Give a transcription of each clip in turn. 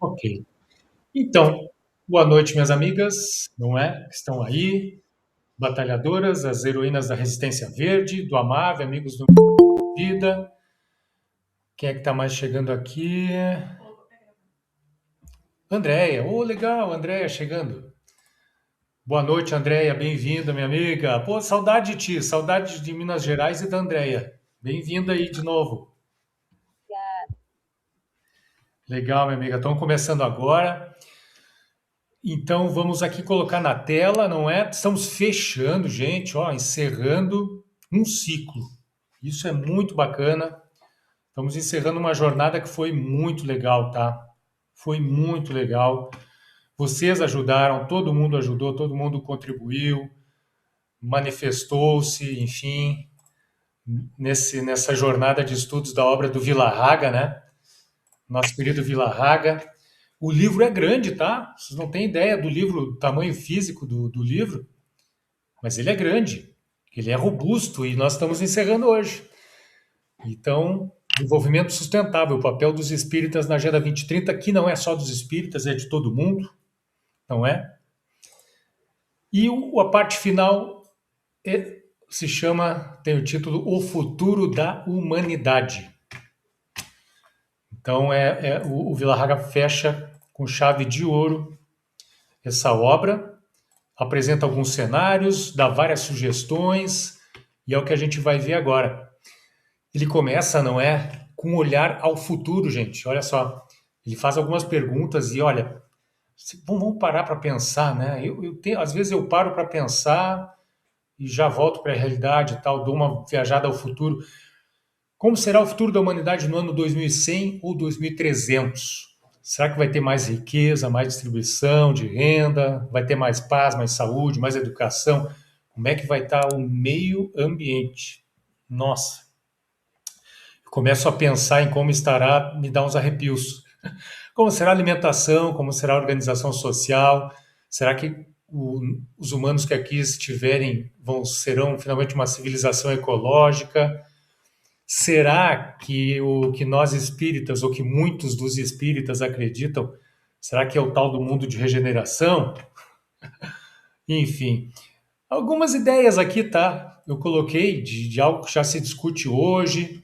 Ok. Então, boa noite, minhas amigas, não é? Que estão aí, batalhadoras, as heroínas da Resistência Verde, do Amave, amigos do Vida. Quem é que está mais chegando aqui? Andréia. Oh, legal, Andréia chegando. Boa noite, Andréia, bem-vinda, minha amiga. Pô, saudade de ti, saudade de Minas Gerais e da Andréia. Bem-vinda aí de novo. Legal, minha amiga. Estão começando agora. Então vamos aqui colocar na tela, não é? Estamos fechando, gente, ó, encerrando um ciclo. Isso é muito bacana. Estamos encerrando uma jornada que foi muito legal, tá? Foi muito legal. Vocês ajudaram, todo mundo ajudou, todo mundo contribuiu, manifestou-se, enfim, nessa jornada de estudos da obra do Villarraga, né? Nosso querido Villarraga. O livro é grande, tá? Vocês não têm ideia do livro, do tamanho físico do livro. Mas ele é grande, ele é robusto e nós estamos encerrando hoje. Então, desenvolvimento sustentável, o papel dos espíritas na Agenda 2030, que não é só dos espíritas, é de todo mundo, não é? E a parte final se chama, tem o título O Futuro da Humanidade. Então, o Villarraga fecha com chave de ouro essa obra, apresenta alguns cenários, dá várias sugestões, e é o que a gente vai ver agora. Ele começa, não é, com um olhar ao futuro, gente. Olha só, ele faz algumas perguntas e olha, vamos parar para pensar, né? Às vezes eu paro para pensar e já volto para a realidade e tal, dou uma viajada ao futuro. Como será o futuro da humanidade no ano 2100 ou 2300? Será que vai ter mais riqueza, mais distribuição de renda, vai ter mais paz, mais saúde, mais educação? Como é que vai estar o meio ambiente? Nossa, começo a pensar em como estará, me dá uns arrepios. Como será a alimentação, como será a organização social? Será que os humanos que aqui estiverem serão finalmente uma civilização ecológica? Será que o que nós espíritas, ou que muitos dos espíritas acreditam, será que é o tal do mundo de regeneração? Enfim, algumas ideias aqui, tá? Eu coloquei de algo que já se discute hoje,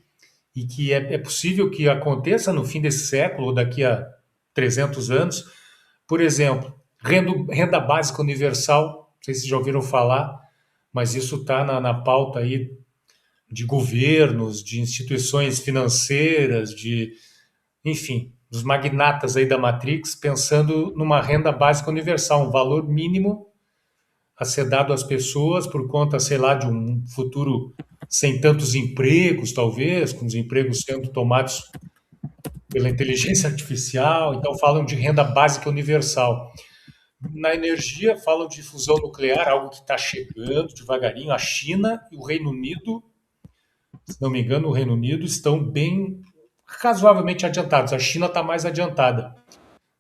e que é possível que aconteça no fim desse século ou daqui a 300 anos. Por exemplo, renda básica universal, não sei se já ouviram falar, mas isso está na pauta aí de governos, de instituições financeiras, enfim, dos magnatas aí da Matrix, pensando numa renda básica universal, um valor mínimo a ser dado às pessoas por conta, sei lá, de um futuro sem tantos empregos, talvez, com os empregos sendo tomados pela inteligência artificial. Então, falam de renda básica universal. Na energia, falam de fusão nuclear, algo que está chegando devagarinho. A China e o Reino Unido, se não me engano, o Reino Unido estão bem razoavelmente adiantados. A China está mais adiantada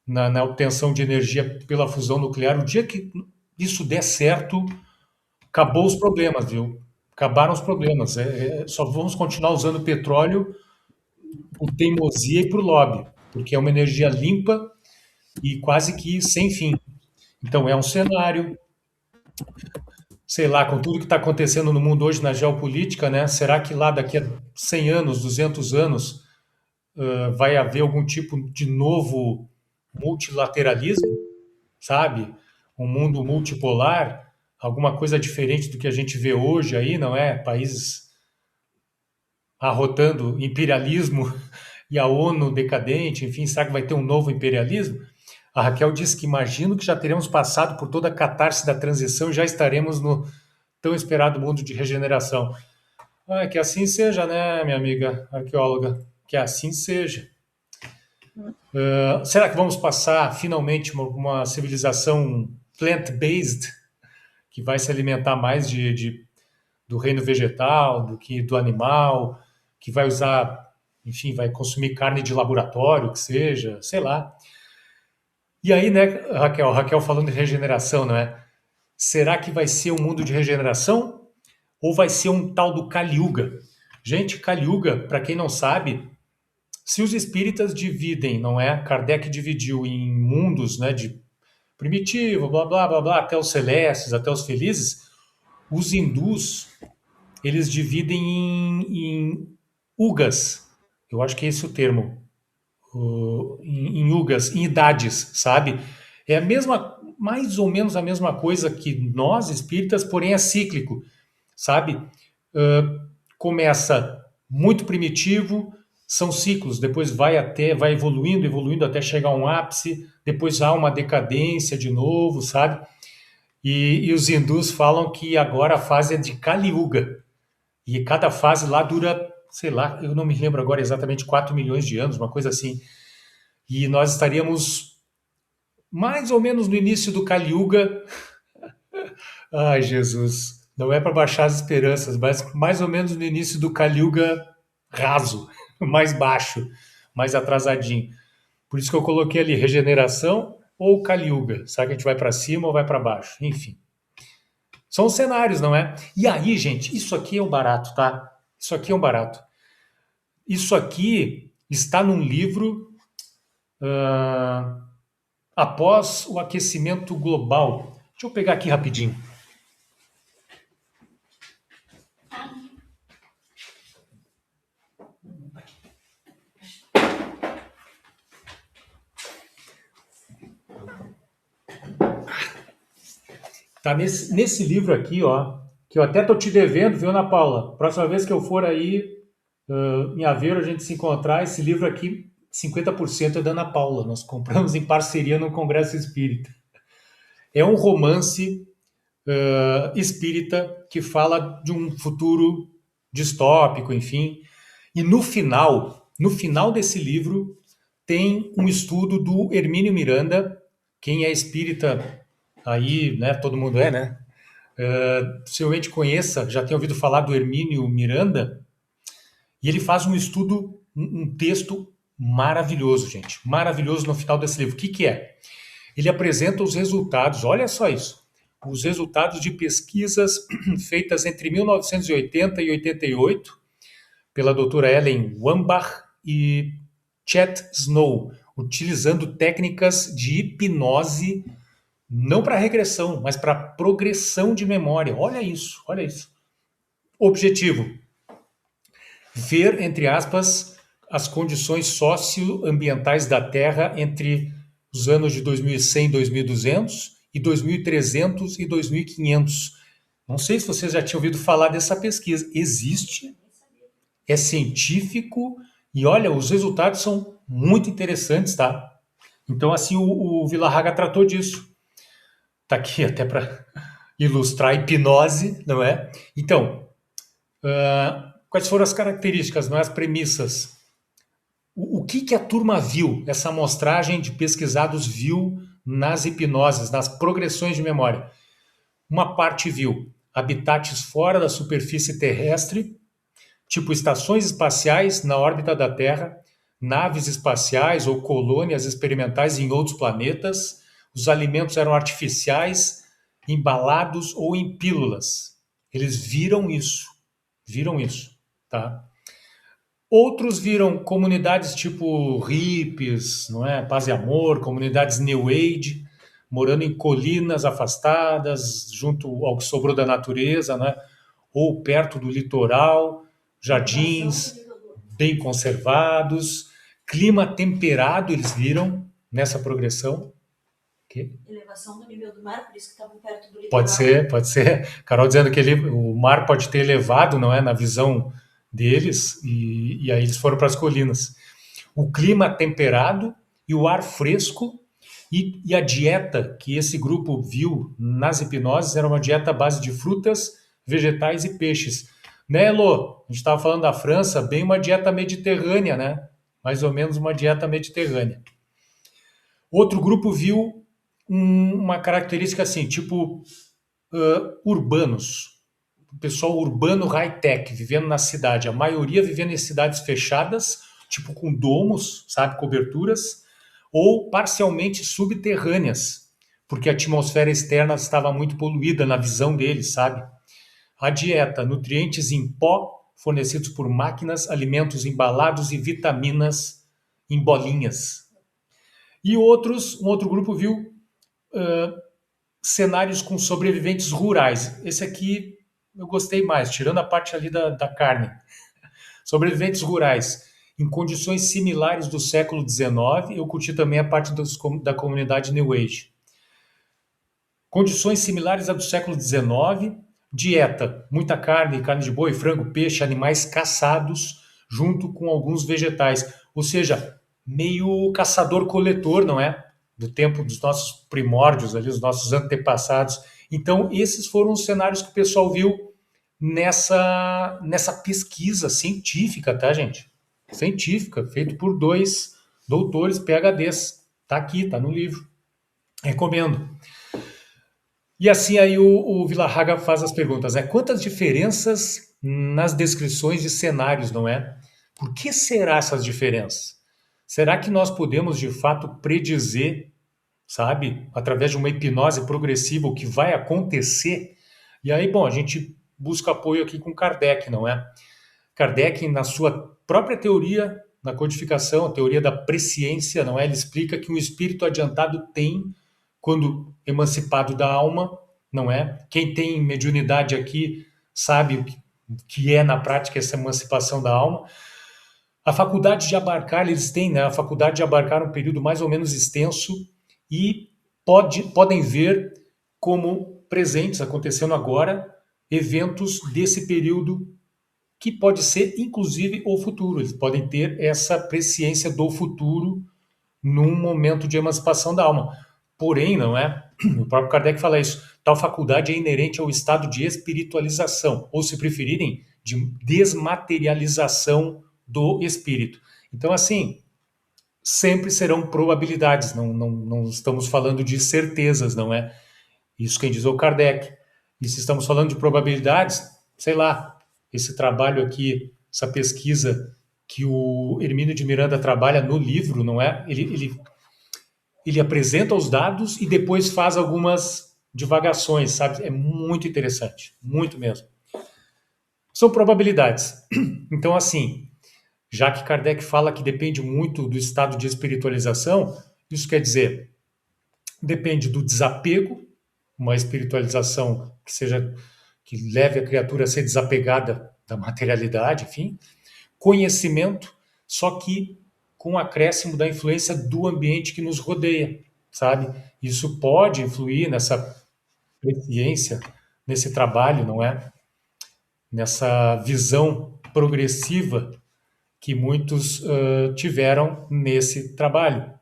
na obtenção de energia pela fusão nuclear. O dia que isso der certo, acabou os problemas, viu? Acabaram os problemas. Só vamos continuar usando petróleo por teimosia e por lobby, porque é uma energia limpa e quase que sem fim. Então é um cenário, sei lá, com tudo que está acontecendo no mundo hoje na geopolítica, né? Será que lá daqui a 100 anos, 200 anos, vai haver algum tipo de novo multilateralismo, sabe? Um mundo multipolar, alguma coisa diferente do que a gente vê hoje aí, não é? Países arrotando imperialismo e a ONU decadente, enfim, será que vai ter um novo imperialismo? A Raquel disse que imagino que já teremos passado por toda a catarse da transição e já estaremos no tão esperado mundo de regeneração. Ah, que assim seja, né, minha amiga arqueóloga? Que assim seja. Será que vamos passar finalmente uma civilização plant-based, que vai se alimentar mais do reino vegetal do que do animal, que vai usar, enfim, vai consumir carne de laboratório, que seja, sei lá. E aí, né, Raquel falando de regeneração, não é? Será que vai ser um mundo de regeneração ou vai ser um tal do Kali Yuga? Gente, Kali Yuga, para quem não sabe, Se os espíritas dividem, não é? Kardec dividiu em mundos, né, de primitivo, blá blá blá blá, até os celestes, até os felizes. Os hindus, eles dividem em yugas. Eu acho que é esse o termo. Em yugas, em idades, sabe? É a mesma, mais ou menos a mesma coisa que nós espíritas, porém é cíclico, sabe? Uh, Começa muito primitivo, são ciclos, depois vai evoluindo, evoluindo até chegar a um ápice, depois há uma decadência de novo, sabe? E os hindus falam que agora a fase é de Kali Yuga, e cada fase lá dura, sei lá, eu não me lembro agora exatamente 4 milhões de anos, uma coisa assim. E nós estaríamos mais ou menos no início do Kali Yuga. Ai, Jesus, não é para baixar as esperanças, mas mais ou menos no início do Kali Yuga raso, mais baixo, mais atrasadinho. Por isso que eu coloquei ali regeneração ou Kali Yuga. Será que a gente vai para cima ou vai para baixo? Enfim, são os cenários, não é? E aí, gente, isso aqui é um barato, tá? Isso aqui é um barato. Isso aqui está num livro após o aquecimento global. Deixa eu pegar aqui rapidinho. Tá nesse livro aqui, ó, que eu até tô te devendo, viu, Ana Paula? Próxima vez que eu for aí em Aveiro, a gente se encontrar, esse livro aqui, 50% é da Ana Paula. Nós compramos em parceria no Congresso Espírita. É um romance espírita que fala de um futuro distópico, enfim. E no final desse livro, tem um estudo do Hermínio Miranda. Quem é espírita aí, né? Todo mundo é, né? Possivelmente conheça, já tenha ouvido falar do Hermínio Miranda, e ele faz um estudo, um texto maravilhoso, gente, maravilhoso no final desse livro. O que é? Ele apresenta os resultados, olha só isso, os resultados de pesquisas feitas entre 1980 e 88 pela doutora Ellen Wambach e Chet Snow, utilizando técnicas de hipnose não para regressão, mas para progressão de memória. Olha isso, olha isso. Objetivo: ver, entre aspas, as condições socioambientais da Terra entre os anos de 2100 e 2200 e 2300 e 2500. Não sei se vocês já tinham ouvido falar dessa pesquisa. Existe, é científico e olha, os resultados são muito interessantes, tá? Então, assim, o Villarraga tratou disso. Tá aqui até para ilustrar a hipnose, não é? Então, quais foram as características, não é? As premissas? O que a turma viu, essa amostragem de pesquisados viu nas hipnoses, nas progressões de memória? Uma parte viu habitats fora da superfície terrestre, tipo estações espaciais na órbita da Terra, naves espaciais ou colônias experimentais em outros planetas. Os alimentos eram artificiais, embalados ou em pílulas. Eles viram isso, tá? Outros viram comunidades tipo hippies, não é? Paz e amor, comunidades New Age, morando em colinas afastadas, junto ao que sobrou da natureza, né? Ou perto do litoral, jardins bem conservados, clima temperado, eles viram nessa progressão. Que? Elevação do nível do mar, por isso que estavam perto do litoral. Pode ser, pode ser. Carol dizendo que o mar pode ter elevado, não é, na visão deles, e aí eles foram para as colinas. O clima temperado e o ar fresco e a dieta que esse grupo viu nas hipnoses era uma dieta à base de frutas, vegetais e peixes. Né, Elô? A gente estava falando da França, bem uma dieta mediterrânea, né? Mais ou menos uma dieta mediterrânea. Outro grupo viu uma característica assim, tipo urbanos. O pessoal urbano high-tech, vivendo na cidade. A maioria vivendo em cidades fechadas, tipo com domos, sabe, coberturas, ou parcialmente subterrâneas, porque a atmosfera externa estava muito poluída na visão deles, sabe? A dieta, nutrientes em pó, fornecidos por máquinas, alimentos embalados e vitaminas em bolinhas. E um outro grupo viu cenários com sobreviventes rurais. Esse aqui eu gostei mais, tirando a parte ali da carne. Sobreviventes rurais, em condições similares do século XIX, eu curti também a parte da comunidade New Age. Condições similares à do século XIX, dieta, muita carne, carne de boi, frango, peixe, animais caçados, junto com alguns vegetais. Ou seja, meio caçador-coletor, não é? Do tempo dos nossos primórdios, ali, os nossos antepassados. Então, esses foram os cenários que o pessoal viu nessa pesquisa científica, tá, gente? Científica, feito por 2 doutores PhDs. Tá aqui, tá no livro. Recomendo. E assim aí o Villarraga faz as perguntas, né? Quantas diferenças nas descrições de cenários, não é? Por que será essas diferenças? Será que nós podemos de fato predizer, sabe, através de uma hipnose progressiva o que vai acontecer? E aí, bom, a gente busca apoio aqui com Kardec, não é? Kardec, na sua própria teoria, na codificação, a teoria da presciência, não é? Ele explica que um espírito adiantado tem, quando emancipado da alma, não é? Quem tem mediunidade aqui sabe o que é na prática essa emancipação da alma. A faculdade de abarcar, eles têm, né? A faculdade de abarcar um período mais ou menos extenso e podem ver como presentes, acontecendo agora, eventos desse período que pode ser, inclusive, o futuro. Eles podem ter essa presciência do futuro num momento de emancipação da alma. Porém, não é? O próprio Kardec fala isso. Tal faculdade é inerente ao estado de espiritualização, ou, se preferirem, de desmaterialização do espírito. Então, assim, sempre serão probabilidades, não estamos falando de certezas, não é? Isso quem diz é o Kardec. E se estamos falando de probabilidades, sei lá, esse trabalho aqui, essa pesquisa que o Hermínio de Miranda trabalha no livro, não é? Ele apresenta os dados e depois faz algumas divagações, sabe? É muito interessante, muito mesmo. São probabilidades. Então, assim, já que Kardec fala que depende muito do estado de espiritualização, isso quer dizer, depende do desapego, uma espiritualização que leve a criatura a ser desapegada da materialidade, enfim, conhecimento, só que com o acréscimo da influência do ambiente que nos rodeia, sabe? Isso pode influir nessa presciência, nesse trabalho, não é? Nessa visão progressiva que muitos tiveram nesse trabalho.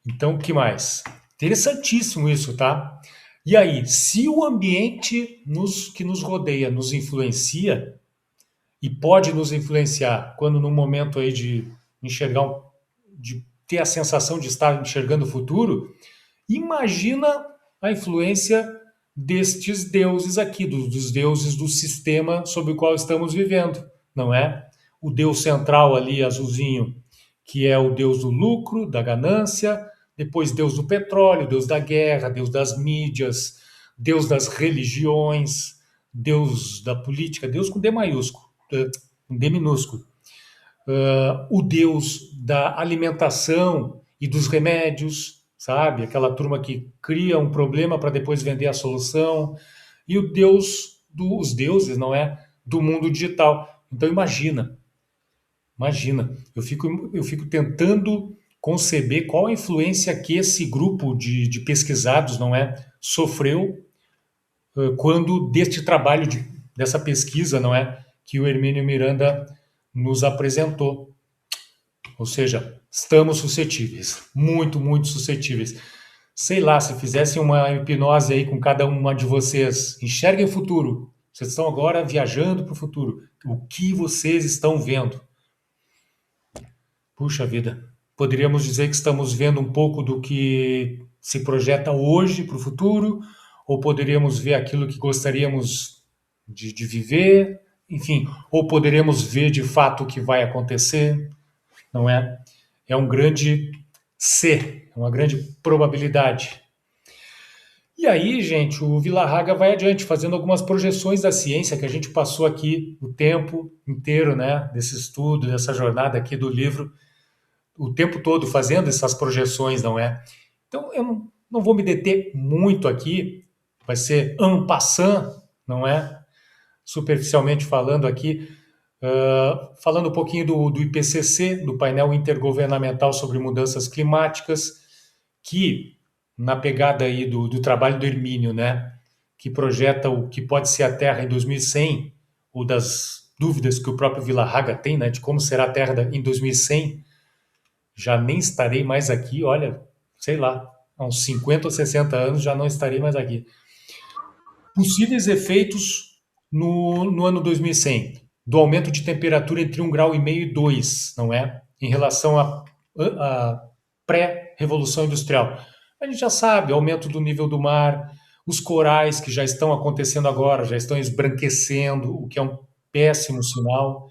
Então, o que mais? Interessantíssimo isso, tá? E aí, se o ambiente que nos rodeia nos influencia, e pode nos influenciar quando no momento aí de enxergar, de ter a sensação de estar enxergando o futuro, imagina a influência destes deuses aqui, dos deuses do sistema sob o qual estamos vivendo, não é? O deus central ali, azulzinho, que é o deus do lucro, da ganância, depois deus do petróleo, deus da guerra, deus das mídias, deus das religiões, deus da política, deus com D maiúsculo, com D minúsculo. O deus da alimentação e dos remédios, sabe? Aquela turma que cria um problema para depois vender a solução. E o deus os deuses, não é? Do mundo digital. Então imagina, eu fico tentando conceber qual a influência que esse grupo de pesquisados, não é, sofreu quando deste trabalho, dessa pesquisa, não é, que o Hermínio Miranda nos apresentou. Ou seja, estamos suscetíveis, muito, muito suscetíveis. Sei lá, se fizessem uma hipnose aí com cada uma de vocês, enxerguem o futuro. Vocês estão agora viajando para o futuro. O que vocês estão vendo? Puxa vida, poderíamos dizer que estamos vendo um pouco do que se projeta hoje para o futuro, ou poderíamos ver aquilo que gostaríamos de viver, enfim, ou poderíamos ver de fato o que vai acontecer, não é? É um grande ser, é uma grande probabilidade. E aí, gente, o Villarraga vai adiante, fazendo algumas projeções da ciência que a gente passou aqui o tempo inteiro, né, desse estudo, dessa jornada aqui do livro, o tempo todo fazendo essas projeções, não é? Então, eu não vou me deter muito aqui, vai ser en passant, não é? Superficialmente falando aqui, falando um pouquinho do IPCC, do painel intergovernamental sobre mudanças climáticas, que na pegada aí do trabalho do Hermínio, né, que projeta o que pode ser a Terra em 2100, ou das dúvidas que o próprio Villarraga tem, né, de como será a Terra em 2100, já nem estarei mais aqui, olha, sei lá, há uns 50 ou 60 anos já não estarei mais aqui. Possíveis efeitos no ano 2100, do aumento de temperatura entre 1,5 graus e 2, não é? Em relação à pré-revolução industrial. A gente já sabe, aumento do nível do mar, os corais que já estão acontecendo agora, já estão esbranquecendo, o que é um péssimo sinal.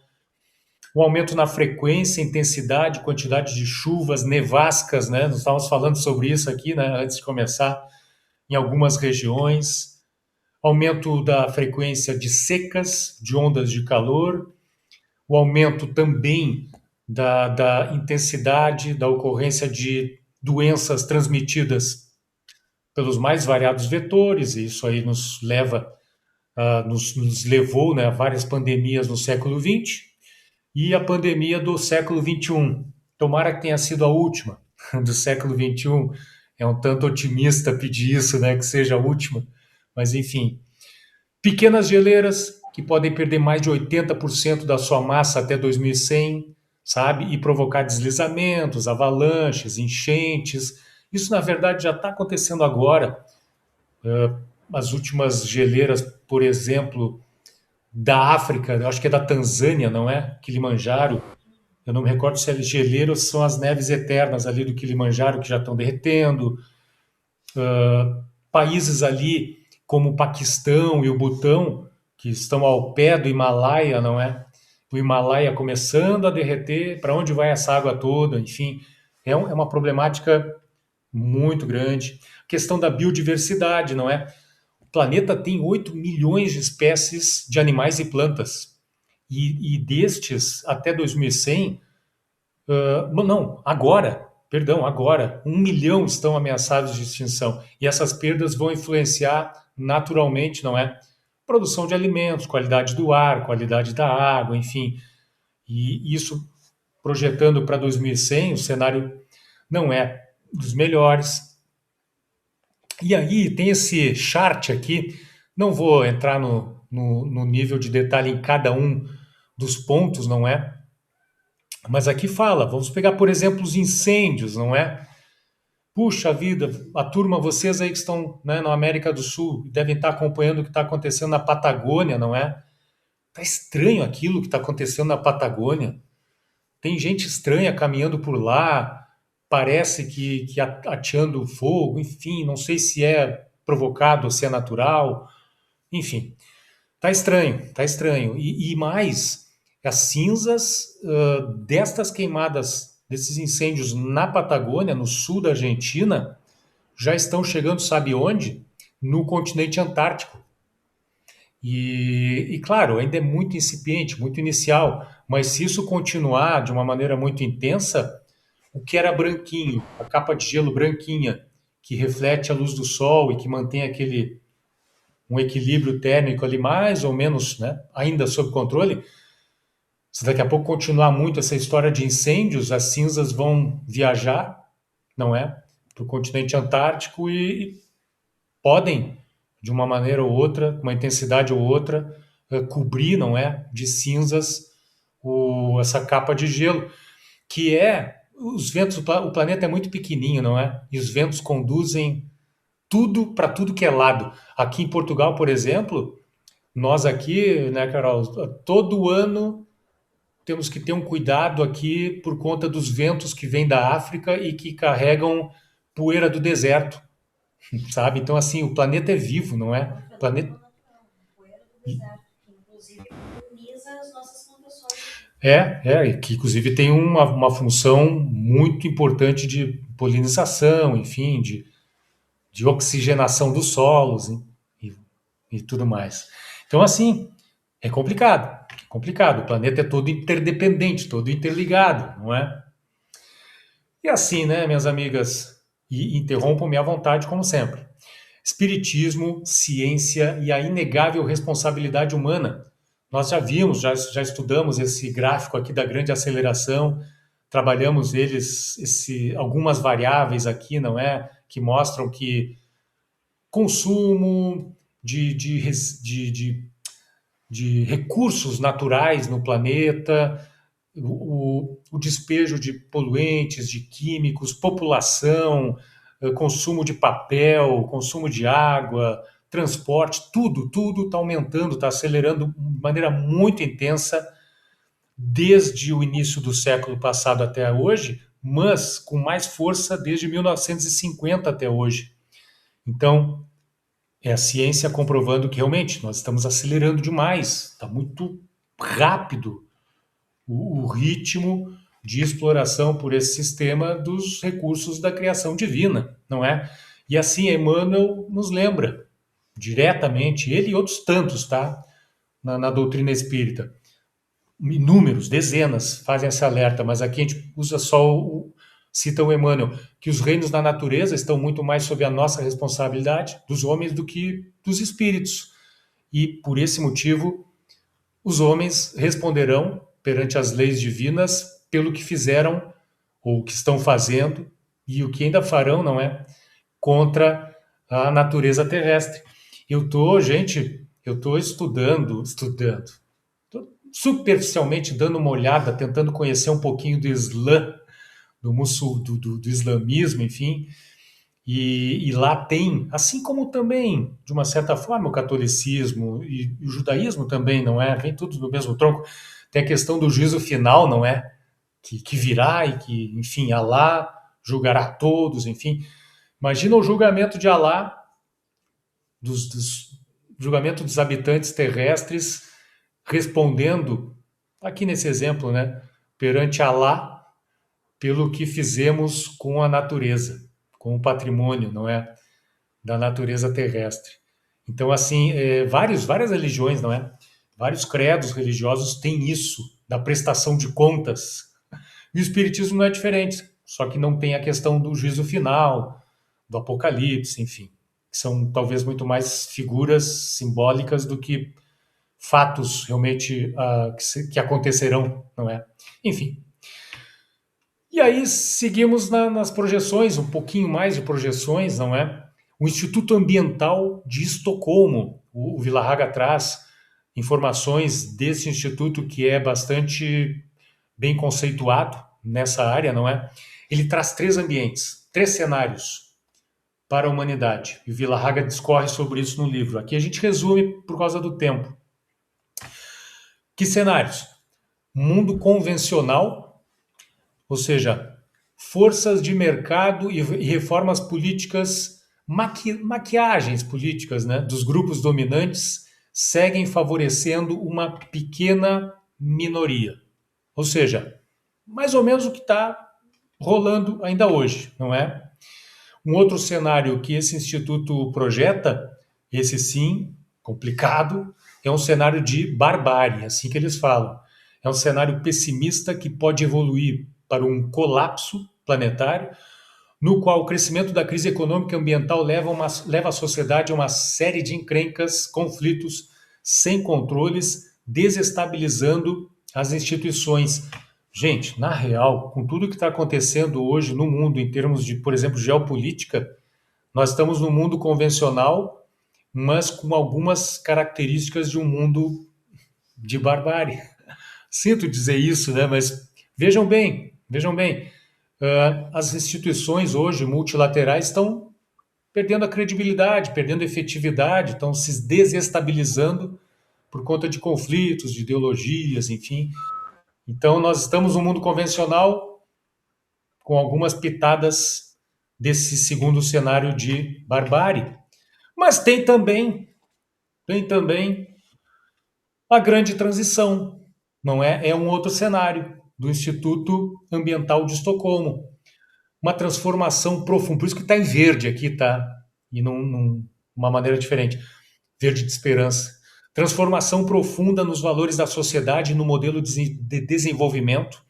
O aumento na frequência, intensidade, quantidade de chuvas, nevascas, né? Nós estávamos falando sobre isso aqui, né, antes de começar, em algumas regiões, aumento da frequência de secas, de ondas de calor, o aumento também da intensidade, da ocorrência de doenças transmitidas pelos mais variados vetores, e isso aí nos leva, nos levou, né, a várias pandemias no século XX, e a pandemia do século XXI. Tomara que tenha sido a última do século XXI. É um tanto otimista pedir isso, né, que seja a última, mas enfim. Pequenas geleiras que podem perder mais de 80% da sua massa até 2100, sabe? E provocar deslizamentos, avalanches, enchentes. Isso, na verdade, já está acontecendo agora. As últimas geleiras, por exemplo, da África, eu acho que é da Tanzânia, não é? Kilimanjaro. Eu não me recordo se é geleira ou se são as neves eternas ali do Kilimanjaro que já estão derretendo. Países ali como o Paquistão e o Butão, que estão ao pé do Himalaia, não é? O Himalaia começando a derreter, para onde vai essa água toda? Enfim, é uma problemática muito grande. A questão da biodiversidade, não é? O planeta tem 8 milhões de espécies de animais e plantas. E destes, até 2100, não, agora, perdão, agora, 1 milhão estão ameaçados de extinção. E essas perdas vão influenciar naturalmente, não é? Produção de alimentos, qualidade do ar, qualidade da água, enfim. E isso, projetando para 2100, o cenário não é dos melhores. E aí tem esse chart aqui, não vou entrar no nível de detalhe em cada um dos pontos, não é? Mas aqui fala, vamos pegar, por exemplo, os incêndios, não é? Puxa vida, a turma, vocês aí que estão, né, na América do Sul, devem estar acompanhando o que está acontecendo na Patagônia, não é? Tá estranho aquilo que está acontecendo na Patagônia. Tem gente estranha caminhando por lá, parece que ateando fogo, enfim, não sei se é provocado ou se é natural, enfim. Tá estranho, tá estranho. E mais, as cinzas destas queimadas, desses incêndios na Patagônia, no sul da Argentina, já estão chegando, sabe onde? No continente antártico. Claro, ainda é muito incipiente, muito inicial, mas se isso continuar de uma maneira muito intensa, o que era branquinho, a capa de gelo branquinha, que reflete a luz do sol e que mantém aquele um equilíbrio térmico ali mais ou menos, né, ainda sob controle, se daqui a pouco continuar muito essa história de incêndios, as cinzas vão viajar, não é, para o continente antártico e podem, de uma maneira ou outra, uma intensidade ou outra, cobrir, não é, de cinzas essa capa de gelo, que é os ventos, o planeta é muito pequenininho, não é? E os ventos conduzem tudo para tudo que é lado. Aqui em Portugal, por exemplo, nós aqui, né, Carol, todo ano temos que ter um cuidado aqui por conta dos ventos que vêm da África e que carregam poeira do deserto, sabe? Então, assim, o planeta é vivo, não É um é? O planeta fenômeno natural, a poeira do deserto, que inclusive poliniza as nossas plantações aqui. que inclusive tem uma função muito importante de polinização, enfim, de oxigenação dos solos e, e tudo mais. Então, assim, é complicado, complicado. O planeta é todo interdependente, todo interligado, não é? E assim, né, minhas amigas, e interrompam-me à vontade, como sempre. Espiritismo, ciência e a inegável responsabilidade humana. Nós já vimos, já estudamos esse gráfico aqui da grande aceleração, trabalhamos algumas variáveis aqui, não é? Que mostram que consumo de recursos naturais no planeta, o despejo de poluentes, de químicos, população, consumo de papel, consumo de água, transporte, tudo está aumentando, está acelerando de maneira muito intensa desde o início do século passado até hoje, mas com mais força desde 1950 até hoje. Então, é a ciência comprovando que realmente nós estamos acelerando demais, está muito rápido o ritmo de exploração por esse sistema dos recursos da criação divina, não é? E assim Emmanuel nos lembra diretamente, ele e outros tantos, tá? Na doutrina espírita. Inúmeros, dezenas fazem esse alerta, mas aqui a gente usa só cita o Emmanuel, que os reinos da natureza estão muito mais sob a nossa responsabilidade, dos homens, do que dos espíritos. E por esse motivo, os homens responderão perante as leis divinas pelo que fizeram ou o que estão fazendo e o que ainda farão, não é? Contra a natureza terrestre. Eu tô estudando, tô superficialmente dando uma olhada, tentando conhecer um pouquinho do Islã, do islamismo, enfim, e lá tem, assim como também, de uma certa forma, o catolicismo e o judaísmo também, não é? Vem tudo no mesmo tronco. Tem a questão do juízo final, não é? Que virá e que, enfim, Alá julgará todos, enfim. Imagina o julgamento de Alá, dos julgamento dos habitantes terrestres, respondendo, aqui nesse exemplo, né? Perante Alá, pelo que fizemos com a natureza, com o patrimônio, não é? Da natureza terrestre. Então, assim, várias religiões, não é? Vários credos religiosos têm isso, da prestação de contas. E o Espiritismo não é diferente, só que não tem a questão do juízo final, do Apocalipse, enfim. Que são talvez muito mais figuras simbólicas do que fatos realmente que acontecerão, não é? Enfim. E aí seguimos nas projeções, um pouquinho mais de projeções, não é? O Instituto Ambiental de Estocolmo, o Vilarraga traz informações desse instituto que é bastante bem conceituado nessa área, não é? Ele traz três ambientes, três cenários para a humanidade. E o Vilarraga discorre sobre isso no livro. Aqui a gente resume por causa do tempo. Que cenários? Mundo convencional, ou seja, forças de mercado e reformas políticas, maquiagens políticas, né, dos grupos dominantes seguem favorecendo uma pequena minoria. Ou seja, mais ou menos o que está rolando ainda hoje, não é? Um outro cenário que esse instituto projeta, esse sim, complicado, é um cenário de barbárie, assim que eles falam. É um cenário pessimista que pode evoluir para um colapso planetário, no qual o crescimento da crise econômica e ambiental leva a sociedade a uma série de encrencas, conflitos sem controles, desestabilizando as instituições. Gente, na real, com tudo que está acontecendo hoje no mundo, em termos de, por exemplo, geopolítica, nós estamos no mundo convencional, mas com algumas características de um mundo de barbárie. Sinto dizer isso, né? Mas vejam bem, as instituições hoje multilaterais estão perdendo a credibilidade, perdendo a efetividade, estão se desestabilizando por conta de conflitos, de ideologias, enfim. Então, nós estamos no mundo convencional com algumas pitadas desse segundo cenário de barbárie. Mas tem também a grande transição, não é? É um outro cenário do Instituto Ambiental de Estocolmo. Uma transformação profunda, por isso que está em verde aqui, tá? e numa maneira diferente. Verde de esperança. Transformação profunda nos valores da sociedade e no modelo de desenvolvimento,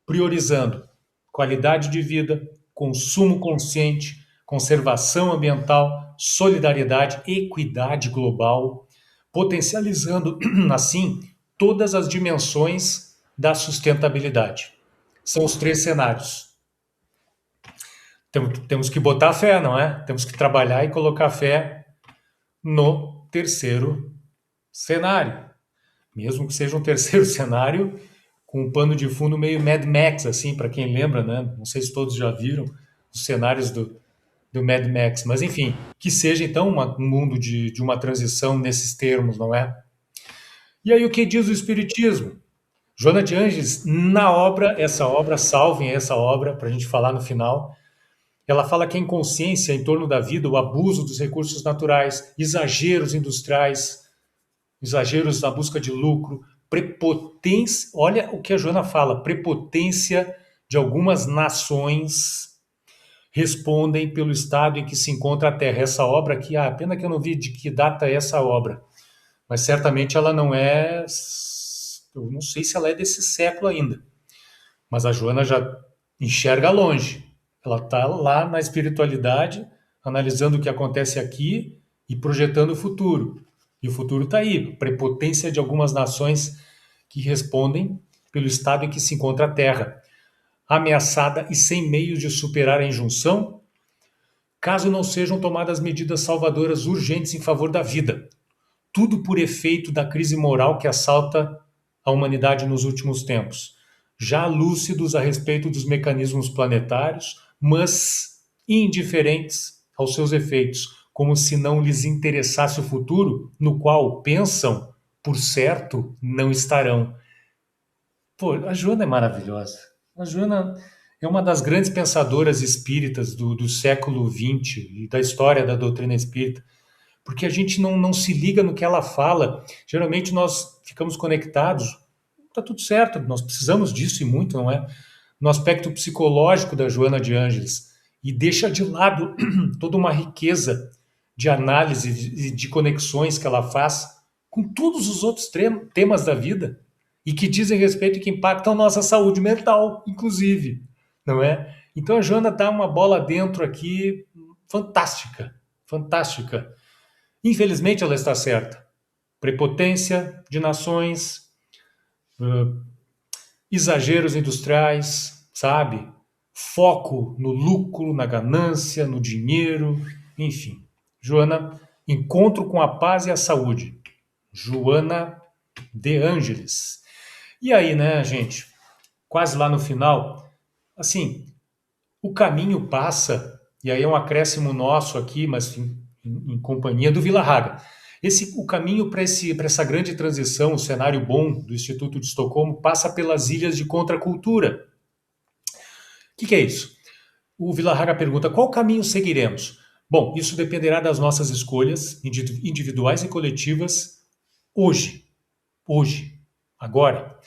priorizando qualidade de vida, consumo consciente, conservação ambiental, solidariedade, equidade global, potencializando, assim, todas as dimensões da sustentabilidade. São os 3 cenários. Temos que botar fé, não é? Temos que trabalhar e colocar fé no terceiro cenário. Mesmo que seja um terceiro cenário com um pano de fundo meio Mad Max, assim, para quem lembra, né? Não sei se todos já viram os cenários do Mad Max, mas enfim, que seja então um mundo de uma transição nesses termos, não é? E aí o que diz o Espiritismo? Joana de Ângeles, na obra, essa obra, salvem essa obra, para a gente falar no final, ela fala que a inconsciência em torno da vida, o abuso dos recursos naturais, exageros industriais, exageros na busca de lucro, prepotência, olha o que a Joana fala, prepotência de algumas nações respondem pelo estado em que se encontra a Terra. Essa obra aqui, pena que eu não vi de que data é essa obra, mas certamente ela não é, eu não sei se ela é desse século ainda, mas a Joana já enxerga longe. Ela está lá na espiritualidade, analisando o que acontece aqui e projetando o futuro. E o futuro está aí, prepotência de algumas nações que respondem pelo estado em que se encontra a Terra, ameaçada e sem meios de superar a injunção, caso não sejam tomadas medidas salvadoras urgentes em favor da vida. Tudo por efeito da crise moral que assalta a humanidade nos últimos tempos. Já lúcidos a respeito dos mecanismos planetários, mas indiferentes aos seus efeitos, como se não lhes interessasse o futuro, no qual pensam, por certo, não estarão. Pô, a Joana é maravilhosa. A Joana é uma das grandes pensadoras espíritas do século XX e da história da doutrina espírita, porque a gente não se liga no que ela fala. Geralmente nós ficamos conectados, tá tudo certo, nós precisamos disso e muito, não é? No aspecto psicológico da Joana de Ângeles, e deixa de lado toda uma riqueza de análise e de conexões que ela faz com todos os outros temas da vida e que dizem respeito e que impactam nossa saúde mental, inclusive, não é? Então a Joana dá uma bola dentro aqui fantástica, fantástica. Infelizmente ela está certa. Prepotência de nações, exageros industriais, sabe? Foco no lucro, na ganância, no dinheiro, enfim. Joana, encontro com a paz e a saúde. Joana de Ângeles. E aí, né, gente? Quase lá no final, assim, o caminho passa, e aí é um acréscimo nosso aqui, mas em companhia do Vila Haga. O caminho para essa grande transição, o cenário bom do Instituto de Estocolmo, passa pelas ilhas de contracultura. O que é isso? O Vila Haga pergunta: qual caminho seguiremos? Bom, isso dependerá das nossas escolhas individuais e coletivas hoje, agora.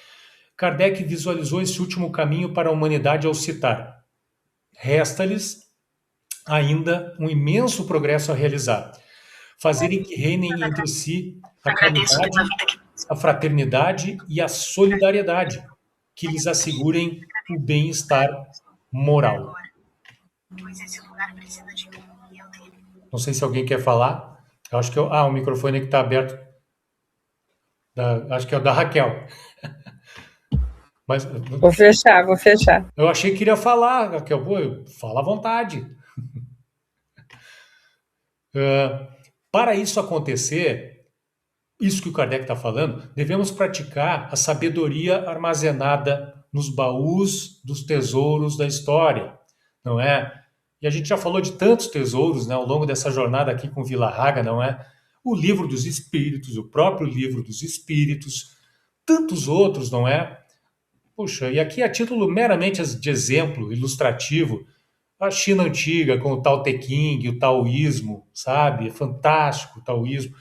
Kardec visualizou esse último caminho para a humanidade ao citar: resta-lhes ainda um imenso progresso a realizar. Fazerem que reinem entre si a caridade, a fraternidade e a solidariedade, que lhes assegurem o bem-estar moral. Não sei se alguém quer falar. Eu acho que o microfone que está aberto. Acho que é o da Raquel. Mas Vou fechar. eu achei que iria falar, Raquel. Pô, fala à vontade. Para isso acontecer, isso que o Kardec está falando, devemos praticar a sabedoria armazenada nos baús dos tesouros da história, não é? E a gente já falou de tantos tesouros, né, ao longo dessa jornada aqui com Vila Haga, não é? O Livro dos Espíritos, o próprio Livro dos Espíritos, tantos outros, não é? Puxa, e aqui a título meramente de exemplo ilustrativo, a China antiga com o Tao Te Ching, o taoísmo, sabe? É fantástico o taoísmo.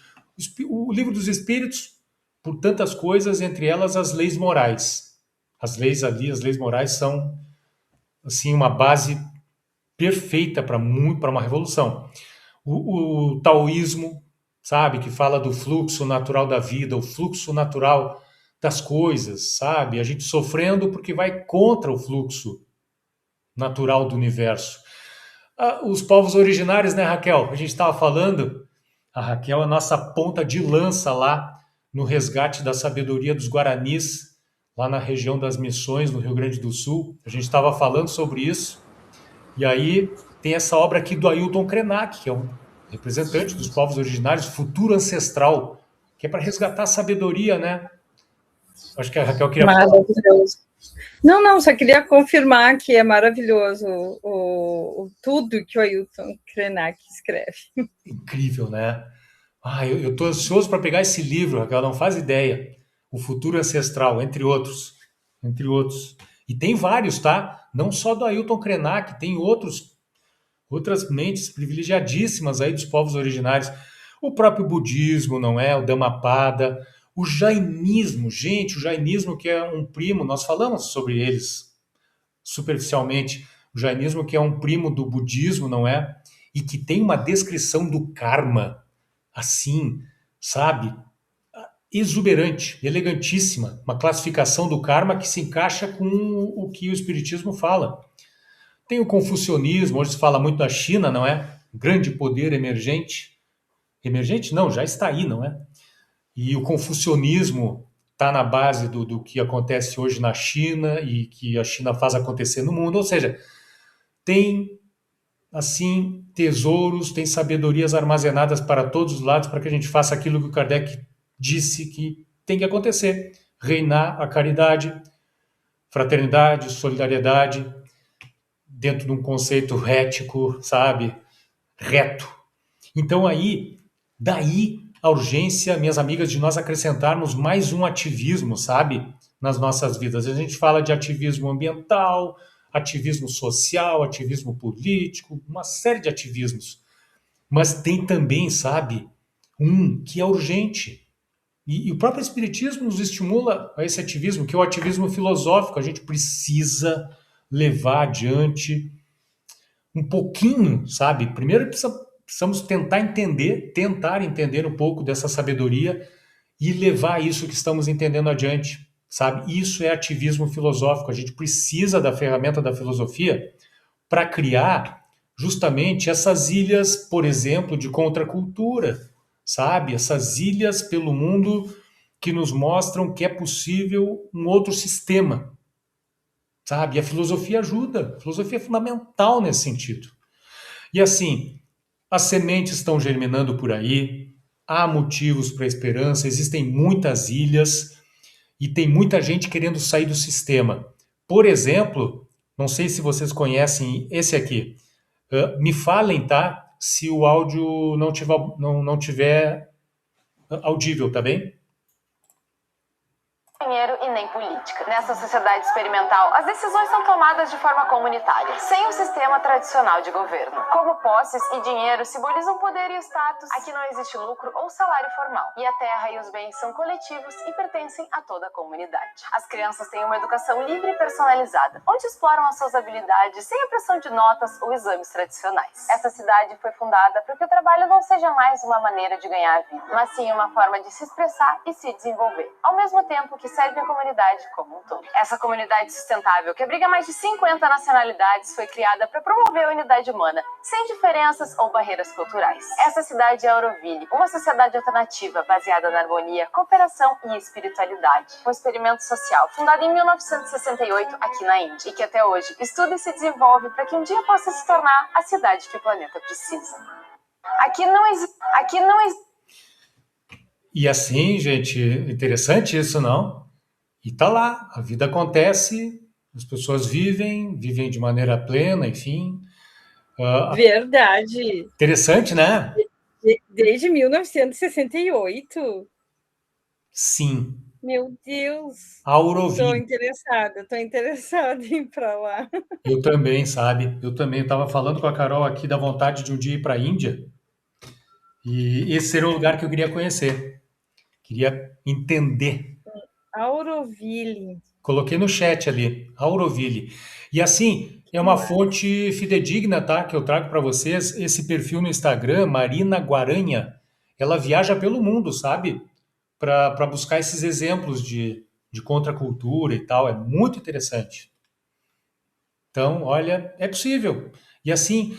O Livro dos Espíritos, por tantas coisas, entre elas as leis morais. As leis ali, as leis morais são assim uma base perfeita para uma revolução. o taoísmo, sabe, que fala do fluxo natural da vida, o fluxo natural das coisas, sabe? A gente sofrendo porque vai contra o fluxo natural do universo. Os povos originários, né, Raquel? A gente estava falando, a Raquel é a nossa ponta de lança lá no resgate da sabedoria dos Guaranis, lá na região das Missões, no Rio Grande do Sul. A gente estava falando sobre isso. E aí tem essa obra aqui do Ailton Krenak, que é um representante dos povos originários, futuro ancestral, que é para resgatar a sabedoria, né? Acho que a Raquel queria falar. Maravilhoso. Não, só queria confirmar que é maravilhoso tudo que o Ailton Krenak escreve. Incrível, né? Eu estou ansioso para pegar esse livro, Raquel, não faz ideia. O Futuro Ancestral, entre outros. Entre outros. E tem vários, tá? Não só do Ailton Krenak, tem outras mentes privilegiadíssimas aí dos povos originários. O próprio budismo, não é? O Dhammapada, o jainismo, gente, o jainismo que é um primo, nós falamos sobre eles superficialmente, o jainismo que é um primo do budismo, não é? E que tem uma descrição do karma assim, sabe? Exuberante, elegantíssima, uma classificação do karma que se encaixa com o que o espiritismo fala. Tem o confucionismo, hoje se fala muito da China, não é? Grande poder emergente. Emergente? Não, já está aí, não é? E o confucionismo está na base do que acontece hoje na China e que a China faz acontecer no mundo. Ou seja, tem, assim, tesouros, tem sabedorias armazenadas para todos os lados para que a gente faça aquilo que o Kardec disse que tem que acontecer. Reinar a caridade, fraternidade, solidariedade, dentro de um conceito ético, sabe? Reto. Então daí a urgência, minhas amigas, de nós acrescentarmos mais um ativismo, sabe? Nas nossas vidas. A gente fala de ativismo ambiental, ativismo social, ativismo político, uma série de ativismos. Mas tem também, sabe, um que é urgente. E o próprio Espiritismo nos estimula a esse ativismo, que é o ativismo filosófico. A gente precisa levar adiante um pouquinho, sabe? Primeiro precisamos tentar entender um pouco dessa sabedoria e levar isso que estamos entendendo adiante, sabe? Isso é ativismo filosófico. A gente precisa da ferramenta da filosofia para criar justamente essas ilhas, por exemplo, de contracultura, sabe? Essas ilhas pelo mundo que nos mostram que é possível um outro sistema, sabe? E a filosofia ajuda, a filosofia é fundamental nesse sentido. E assim, as sementes estão germinando por aí, há motivos para a esperança, existem muitas ilhas e tem muita gente querendo sair do sistema. Por exemplo, não sei se vocês conhecem esse aqui. Me falem, tá? Se o áudio não tiver audível, tá bem? Dinheiro e nem política. Nessa sociedade experimental, as decisões são tomadas de forma comunitária, sem o sistema tradicional de governo. Como posses e dinheiro simbolizam poder e status, aqui não existe lucro ou salário formal. E a terra e os bens são coletivos e pertencem a toda a comunidade. As crianças têm uma educação livre e personalizada, onde exploram as suas habilidades sem a pressão de notas ou exames tradicionais. Essa cidade foi fundada para que o trabalho não seja mais uma maneira de ganhar vida, mas sim uma forma de se expressar e se desenvolver, ao mesmo tempo que serve a comunidade como um todo. Essa comunidade sustentável, que abriga mais de 50 nacionalidades, foi criada para promover a unidade humana, sem diferenças ou barreiras culturais. Essa cidade é Auroville, uma sociedade alternativa baseada na harmonia, cooperação e espiritualidade. Um experimento social fundado em 1968 aqui na Índia, e que até hoje estuda e se desenvolve para que um dia possa se tornar a cidade que o planeta precisa. Aqui não existe. E assim, gente, interessante isso, não? E tá lá, a vida acontece, as pessoas vivem de maneira plena, enfim. Verdade. Interessante, né? Desde 1968. Sim. Meu Deus. Tô Auroville. interessada em ir para lá. Eu também, sabe? Eu também estava falando com a Carol aqui da vontade de um dia ir para a Índia. E esse seria um lugar que eu queria conhecer. Queria entender. Auroville. Coloquei no chat ali, Auroville. E assim, É uma fonte fidedigna, tá? Que eu trago para vocês. Esse perfil no Instagram, Marina Guaranha, ela viaja pelo mundo, sabe? Para buscar esses exemplos de contracultura e tal. É muito interessante. Então, olha, é possível. E assim,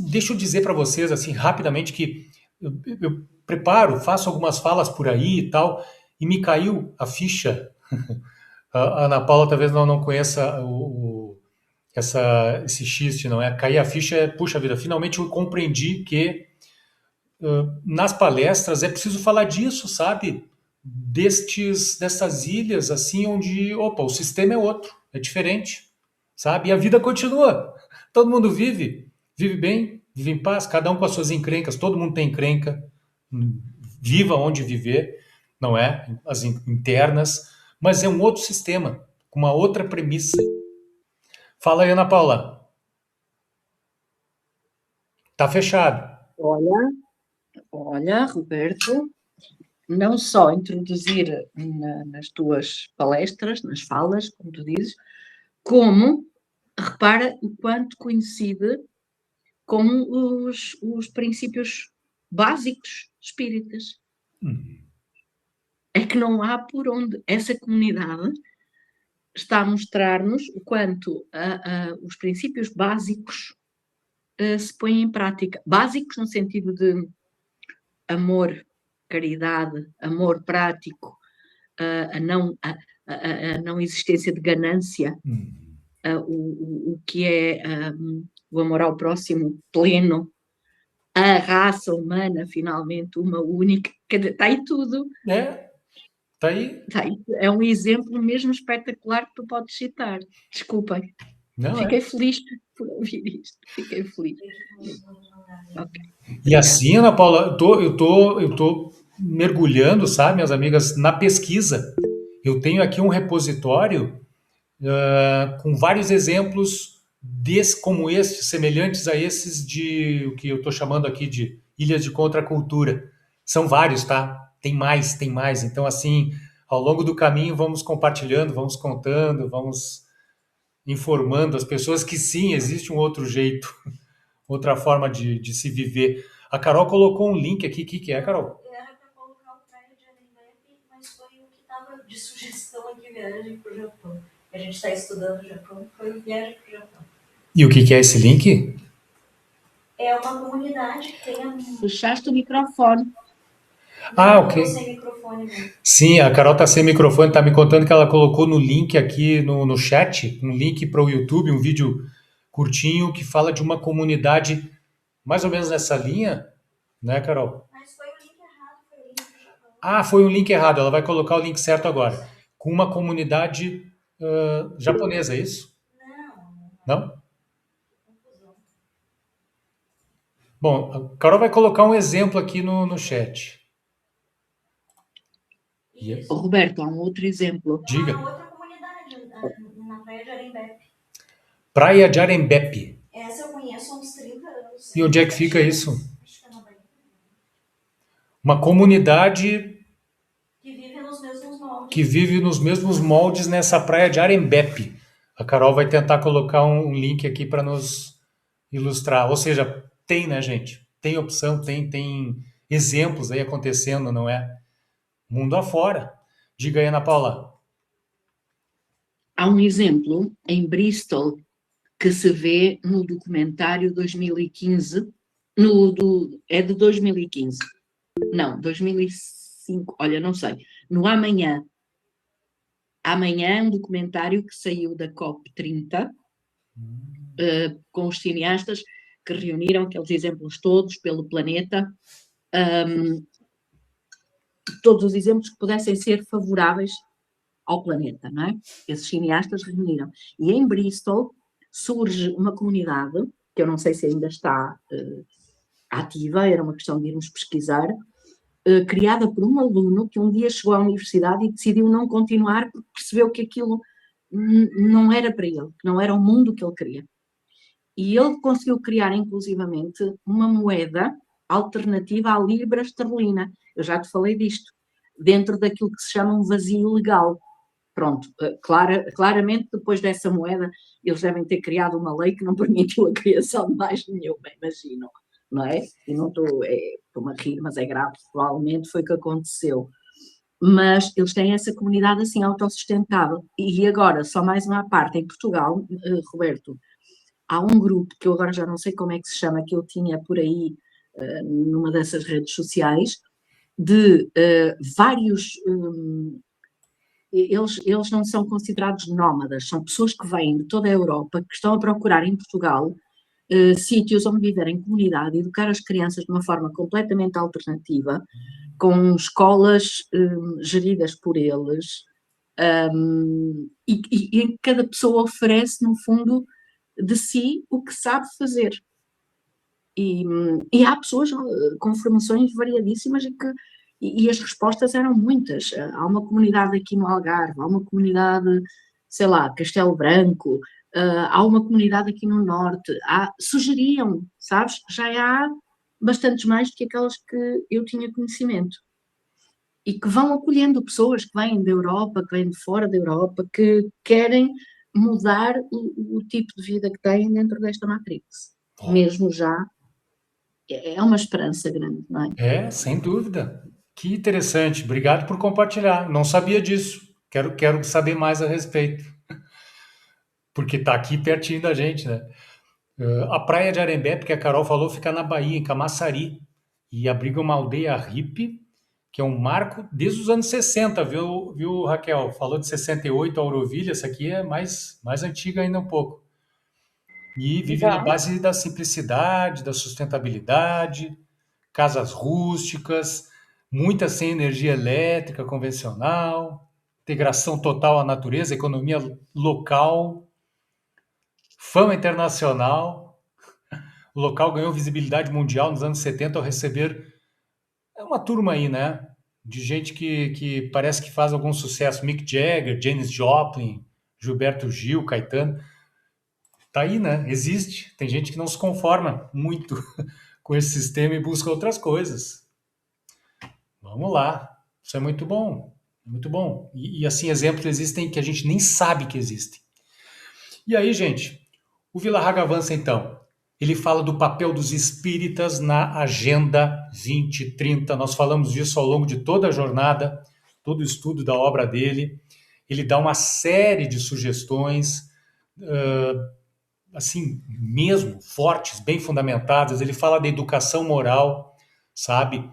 deixa eu dizer para vocês, assim, rapidamente, que eu preparo, faço algumas falas por aí e tal, e me caiu a ficha. A Ana Paula talvez não conheça esse xiste, não é? Cair a ficha é, puxa vida, finalmente eu compreendi que nas palestras é preciso falar disso, sabe? Dessas ilhas, assim, onde, opa, o sistema é outro, é diferente, sabe? E a vida continua. Todo mundo vive bem, vive em paz, cada um com as suas encrencas, todo mundo tem encrenca, viva onde viver, não é? As internas, mas é um outro sistema, com uma outra premissa. Fala aí, Ana Paula. Tá fechado. Olha, olha, Roberto, não só introduzir nas tuas palestras, nas falas, como tu dizes, como repara o quanto coincide com os princípios básicos espíritas. É que não há por onde essa comunidade está a mostrar-nos o quanto os princípios básicos se põem em prática. Básicos no sentido de amor, caridade, amor prático, a não existência de ganância, o que é o amor ao próximo pleno, a raça humana finalmente uma única, está aí tudo. Tá aí. É um exemplo mesmo espetacular que tu podes citar. Desculpem. Fiquei feliz por ouvir isto. Fiquei feliz. Okay. E assim, Ana Paula, eu tô mergulhando, sabe, minhas amigas, na pesquisa. Eu tenho aqui um repositório com vários exemplos como estes, semelhantes a esses de o que eu estou chamando aqui de ilhas de contracultura. São vários, tá? Tem mais. Então, assim, ao longo do caminho, vamos compartilhando, vamos contando, vamos informando as pessoas que sim, existe um outro jeito, outra forma de se viver. A Carol colocou um link aqui. O que é, Carol? Era para colocar o Praia de Arembepe, mas foi o que estava de sugestão aqui, viagem para o Japão. A gente está estudando o Japão, foi viagem para o Japão. E o que é esse link? É uma comunidade que tem Puxaste o microfone. Ok. Sem microfone mesmo. Sim, a Carol tá sem microfone, tá me contando que ela colocou no link aqui no chat, um link para o YouTube, um vídeo curtinho que fala de uma comunidade mais ou menos nessa linha, né, Carol? Mas foi o link errado, foi o link do Japão. Ah, foi um link errado, ela vai colocar o link certo agora. Com uma comunidade japonesa, é isso? Não? Bom, a Carol vai colocar um exemplo aqui no chat. Roberto, há um outro exemplo. Diga. Uma outra comunidade, na Praia de Arembepe. Praia de Arembepe. Essa eu conheço há uns 30 anos. E onde é que fica isso? Acho que é na Bahia. Uma comunidade que vive nos mesmos moldes. Que vive nos mesmos moldes nessa praia de Arembepe. A Carol vai tentar colocar um link aqui para nos ilustrar. Ou seja, tem, né, gente? Tem opção, tem exemplos aí acontecendo, não é? Mundo afora. Diga aí, Ana Paula. Há um exemplo em Bristol que se vê no documentário 2015, é de 2015. Não, 2005, olha, não sei. No Amanhã. Amanhã é um documentário que saiu da COP30, com os cineastas que reuniram aqueles exemplos todos pelo planeta, todos os exemplos que pudessem ser favoráveis ao planeta, não é? Esses cineastas reuniram. E em Bristol surge uma comunidade, que eu não sei se ainda está ativa, era uma questão de irmos pesquisar, criada por um aluno que um dia chegou à universidade e decidiu não continuar porque percebeu que aquilo não era para ele, que não era o mundo que ele queria. E ele conseguiu criar, inclusivamente, uma moeda alternativa à libra esterlina. Eu já te falei disto, dentro daquilo que se chama um vazio legal. pronto, claramente depois dessa moeda eles devem ter criado uma lei que não permitiu a criação de mais nenhuma, imagino, não é? E não estou-me a rir, mas é grave, provavelmente foi o que aconteceu. Mas eles têm essa comunidade assim autossustentável. E agora, só mais uma parte, em Portugal, Roberto, há um grupo que eu agora já não sei como é que se chama, que eu tinha por aí numa dessas redes sociais, de vários. Eles não são considerados nómadas, são pessoas que vêm de toda a Europa, que estão a procurar em Portugal sítios onde viver em comunidade, educar as crianças de uma forma completamente alternativa, com escolas geridas por eles, e em que cada pessoa oferece, no fundo, de si o que sabe fazer. E há pessoas com formações variadíssimas e as respostas eram muitas. Há uma comunidade aqui no Algarve, há uma comunidade, sei lá, Castelo Branco, há uma comunidade aqui no Norte, sugeriam, sabes? Já há bastantes mais do que aquelas que eu tinha conhecimento. E que vão acolhendo pessoas que vêm da Europa, que vêm de fora da Europa, que querem mudar o tipo de vida que têm dentro desta Matrix. Mesmo já, é uma esperança grande, não é? É, sem dúvida. Que interessante. Obrigado por compartilhar. Não sabia disso. Quero saber mais a respeito. Porque está aqui pertinho da gente, né? A praia de Arembé, porque a Carol falou, fica na Bahia, em Camaçari. E abriga uma aldeia hippie, que é um marco desde os anos 60, viu, Raquel? Falou de 68, a Aurovilha, essa aqui é mais antiga ainda um pouco. E vive na Legal. base da simplicidade, da sustentabilidade, casas rústicas, muitas sem energia elétrica convencional, integração total à natureza, economia local, fama internacional. O local ganhou visibilidade mundial nos anos 70 ao receber uma turma aí, né? De gente que parece que faz algum sucesso. Mick Jagger, Janis Joplin, Gilberto Gil, Caetano. Tá aí, né? Existe. Tem gente que não se conforma muito com esse sistema e busca outras coisas. Vamos lá. Isso é muito bom. Muito bom. E assim, exemplos existem que a gente nem sabe que existem. E aí, gente, o Vila Haga avança então. Ele fala do papel dos espíritas na Agenda 2030. Nós falamos disso ao longo de toda a jornada, todo o estudo da obra dele. Ele dá uma série de sugestões, assim, mesmo fortes, bem fundamentadas. Ele fala da educação moral, sabe?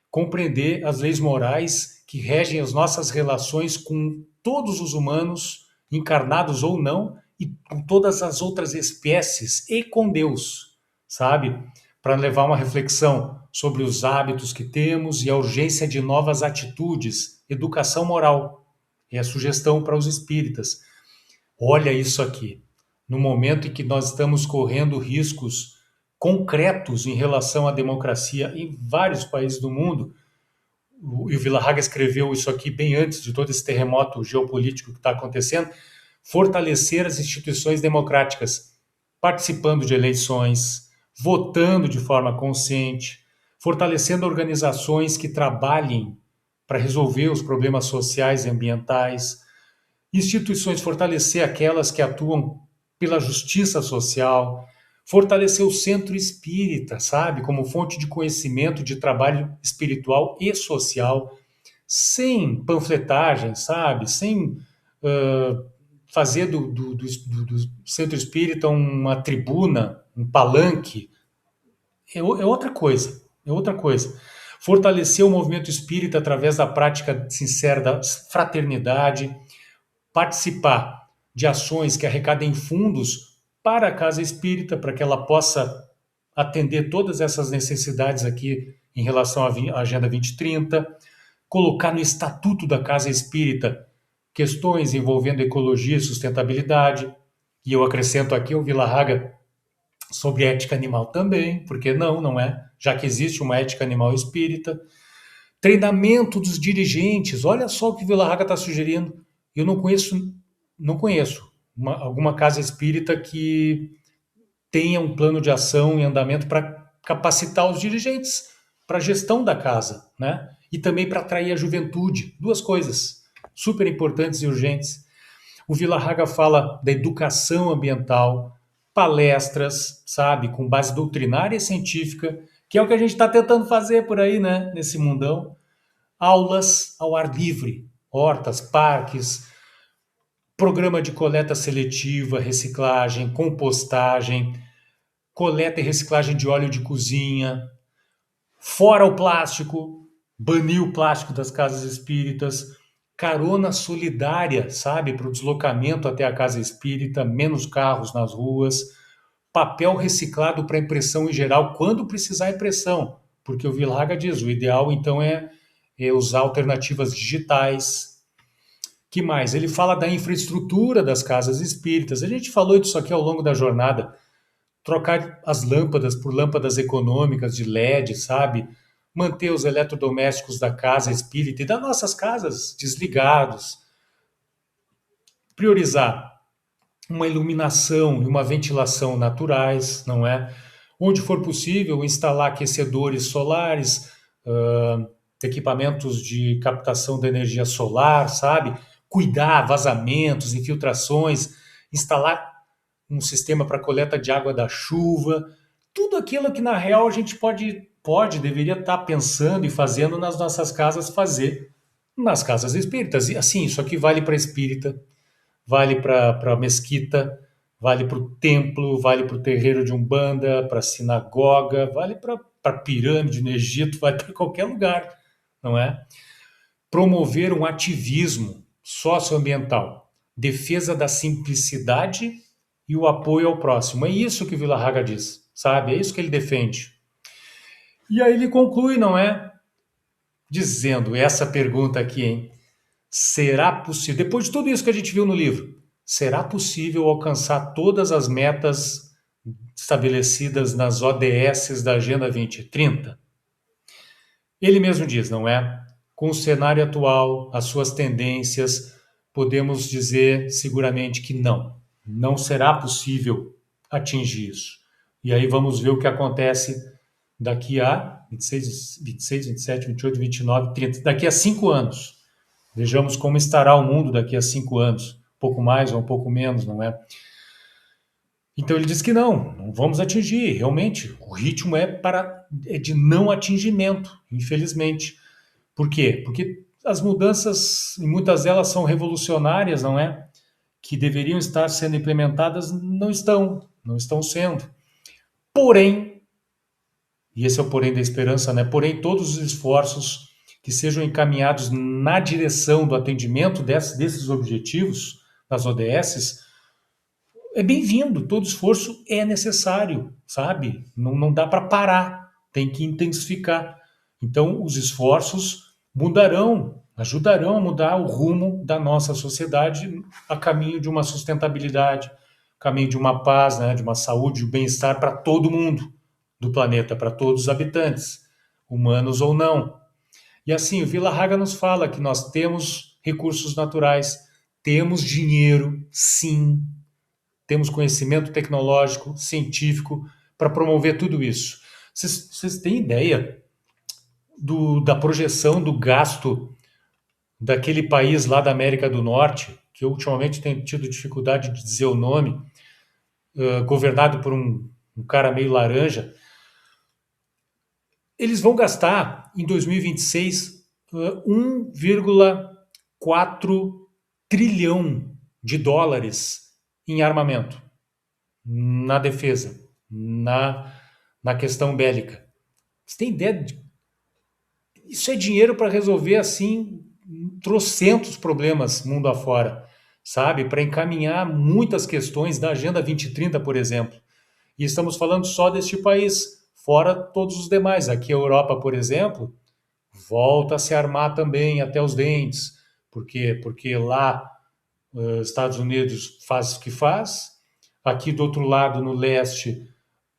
Compreender as leis morais que regem as nossas relações com todos os humanos, encarnados ou não, e com todas as outras espécies e com Deus, sabe? Para levar uma reflexão sobre os hábitos que temos e a urgência de novas atitudes, educação moral. É a sugestão para os espíritas. Olha isso aqui. No momento em que nós estamos correndo riscos concretos em relação à democracia em vários países do mundo, e o Vila Haga escreveu isso aqui bem antes de todo esse terremoto geopolítico que está acontecendo, fortalecer as instituições democráticas, participando de eleições, votando de forma consciente, fortalecendo organizações que trabalhem para resolver os problemas sociais e ambientais, instituições, fortalecer aquelas que atuam pela justiça social, fortalecer o centro espírita, sabe, como fonte de conhecimento, de trabalho espiritual e social, sem panfletagem, sabe, sem fazer do centro espírita uma tribuna, um palanque. É outra coisa, é outra coisa. Fortalecer o movimento espírita através da prática sincera da fraternidade, participar de ações que arrecadem fundos para a Casa Espírita, para que ela possa atender todas essas necessidades aqui em relação à Agenda 2030, colocar no Estatuto da Casa Espírita questões envolvendo ecologia e sustentabilidade, e eu acrescento aqui o Vila Haga sobre ética animal também, porque não é? Já que existe uma ética animal espírita. Treinamento dos dirigentes, olha só o que o Vila Haga está sugerindo. Eu não conheço alguma casa espírita que tenha um plano de ação em andamento para capacitar os dirigentes para a gestão da casa, né? E também para atrair a juventude. Duas coisas. super importantes e urgentes. O Vilarraga fala da educação ambiental, palestras, sabe, com base doutrinária e científica, que é o que a gente está tentando fazer por aí, né, nesse mundão. Aulas ao ar livre, hortas, parques, programa de coleta seletiva, reciclagem, compostagem, coleta e reciclagem de óleo de cozinha, fora o plástico, banir o plástico das casas espíritas, carona solidária, sabe, para o deslocamento até a casa espírita, menos carros nas ruas, papel reciclado para impressão em geral, quando precisar impressão, porque o Vilarraga diz, o ideal então é usar alternativas digitais. Que mais? Ele fala da infraestrutura das casas espíritas. A gente falou disso aqui ao longo da jornada. Trocar as lâmpadas por lâmpadas econômicas de LED, sabe? Manter os eletrodomésticos da casa espírita e das nossas casas desligados. Priorizar uma iluminação e uma ventilação naturais, não é? Onde for possível, instalar aquecedores solares, equipamentos de captação da energia solar, sabe? Cuidar vazamentos, infiltrações, instalar um sistema para coleta de água da chuva, tudo aquilo que na real a gente deveria estar pensando e fazendo nas nossas casas, fazer nas casas espíritas. E assim, isso aqui vale para espírita, vale para a mesquita, vale para o templo, vale para o terreiro de Umbanda, para a sinagoga, vale para a pirâmide no Egito, vale para qualquer lugar, não é? Promover um ativismo socioambiental, defesa da simplicidade e o apoio ao próximo. É isso que o Vilarraga diz, sabe? É isso que ele defende. E aí ele conclui, não é? Dizendo essa pergunta aqui, hein? Será possível, depois de tudo isso que a gente viu no livro, será possível alcançar todas as metas estabelecidas nas ODS da Agenda 2030? Ele mesmo diz, não é? Com o cenário atual, as suas tendências, podemos dizer seguramente que não será possível atingir isso. E aí vamos ver o que acontece daqui a 26, 27, 28, 29, 30, daqui a 5 anos. Vejamos como estará o mundo daqui a 5 anos, um pouco mais ou um pouco menos, não é? Então ele diz que não vamos atingir, realmente, o ritmo é de não atingimento, infelizmente. Por quê? Porque as mudanças, e muitas delas são revolucionárias, não é? Que deveriam estar sendo implementadas, não estão sendo. Porém, e esse é o porém da esperança, né? Porém, todos os esforços que sejam encaminhados na direção do atendimento desses objetivos, das ODSs, é bem-vindo, todo esforço é necessário, sabe? Não dá para parar, tem que intensificar. Então, os esforços ajudarão a mudar o rumo da nossa sociedade a caminho de uma sustentabilidade, caminho de uma paz, né, de uma saúde e um bem-estar para todo mundo do planeta, para todos os habitantes, humanos ou não. E assim, o Vilarraga nos fala que nós temos recursos naturais, temos dinheiro, sim, temos conhecimento tecnológico, científico, para promover tudo isso. Vocês têm ideia da projeção do gasto daquele país lá da América do Norte, que eu ultimamente tenho tido dificuldade de dizer o nome, governado por um cara meio laranja? Eles vão gastar, em 2026, 1,4 trilhão de dólares em armamento, na defesa, na questão bélica. Você tem ideia? Isso é dinheiro para resolver, assim, trocentos problemas mundo afora, sabe? Para encaminhar muitas questões da Agenda 2030, por exemplo. E estamos falando só deste país, fora todos os demais. Aqui a Europa, por exemplo, volta a se armar também até os dentes. Por quê? Porque lá Estados Unidos faz o que faz, aqui do outro lado, no leste,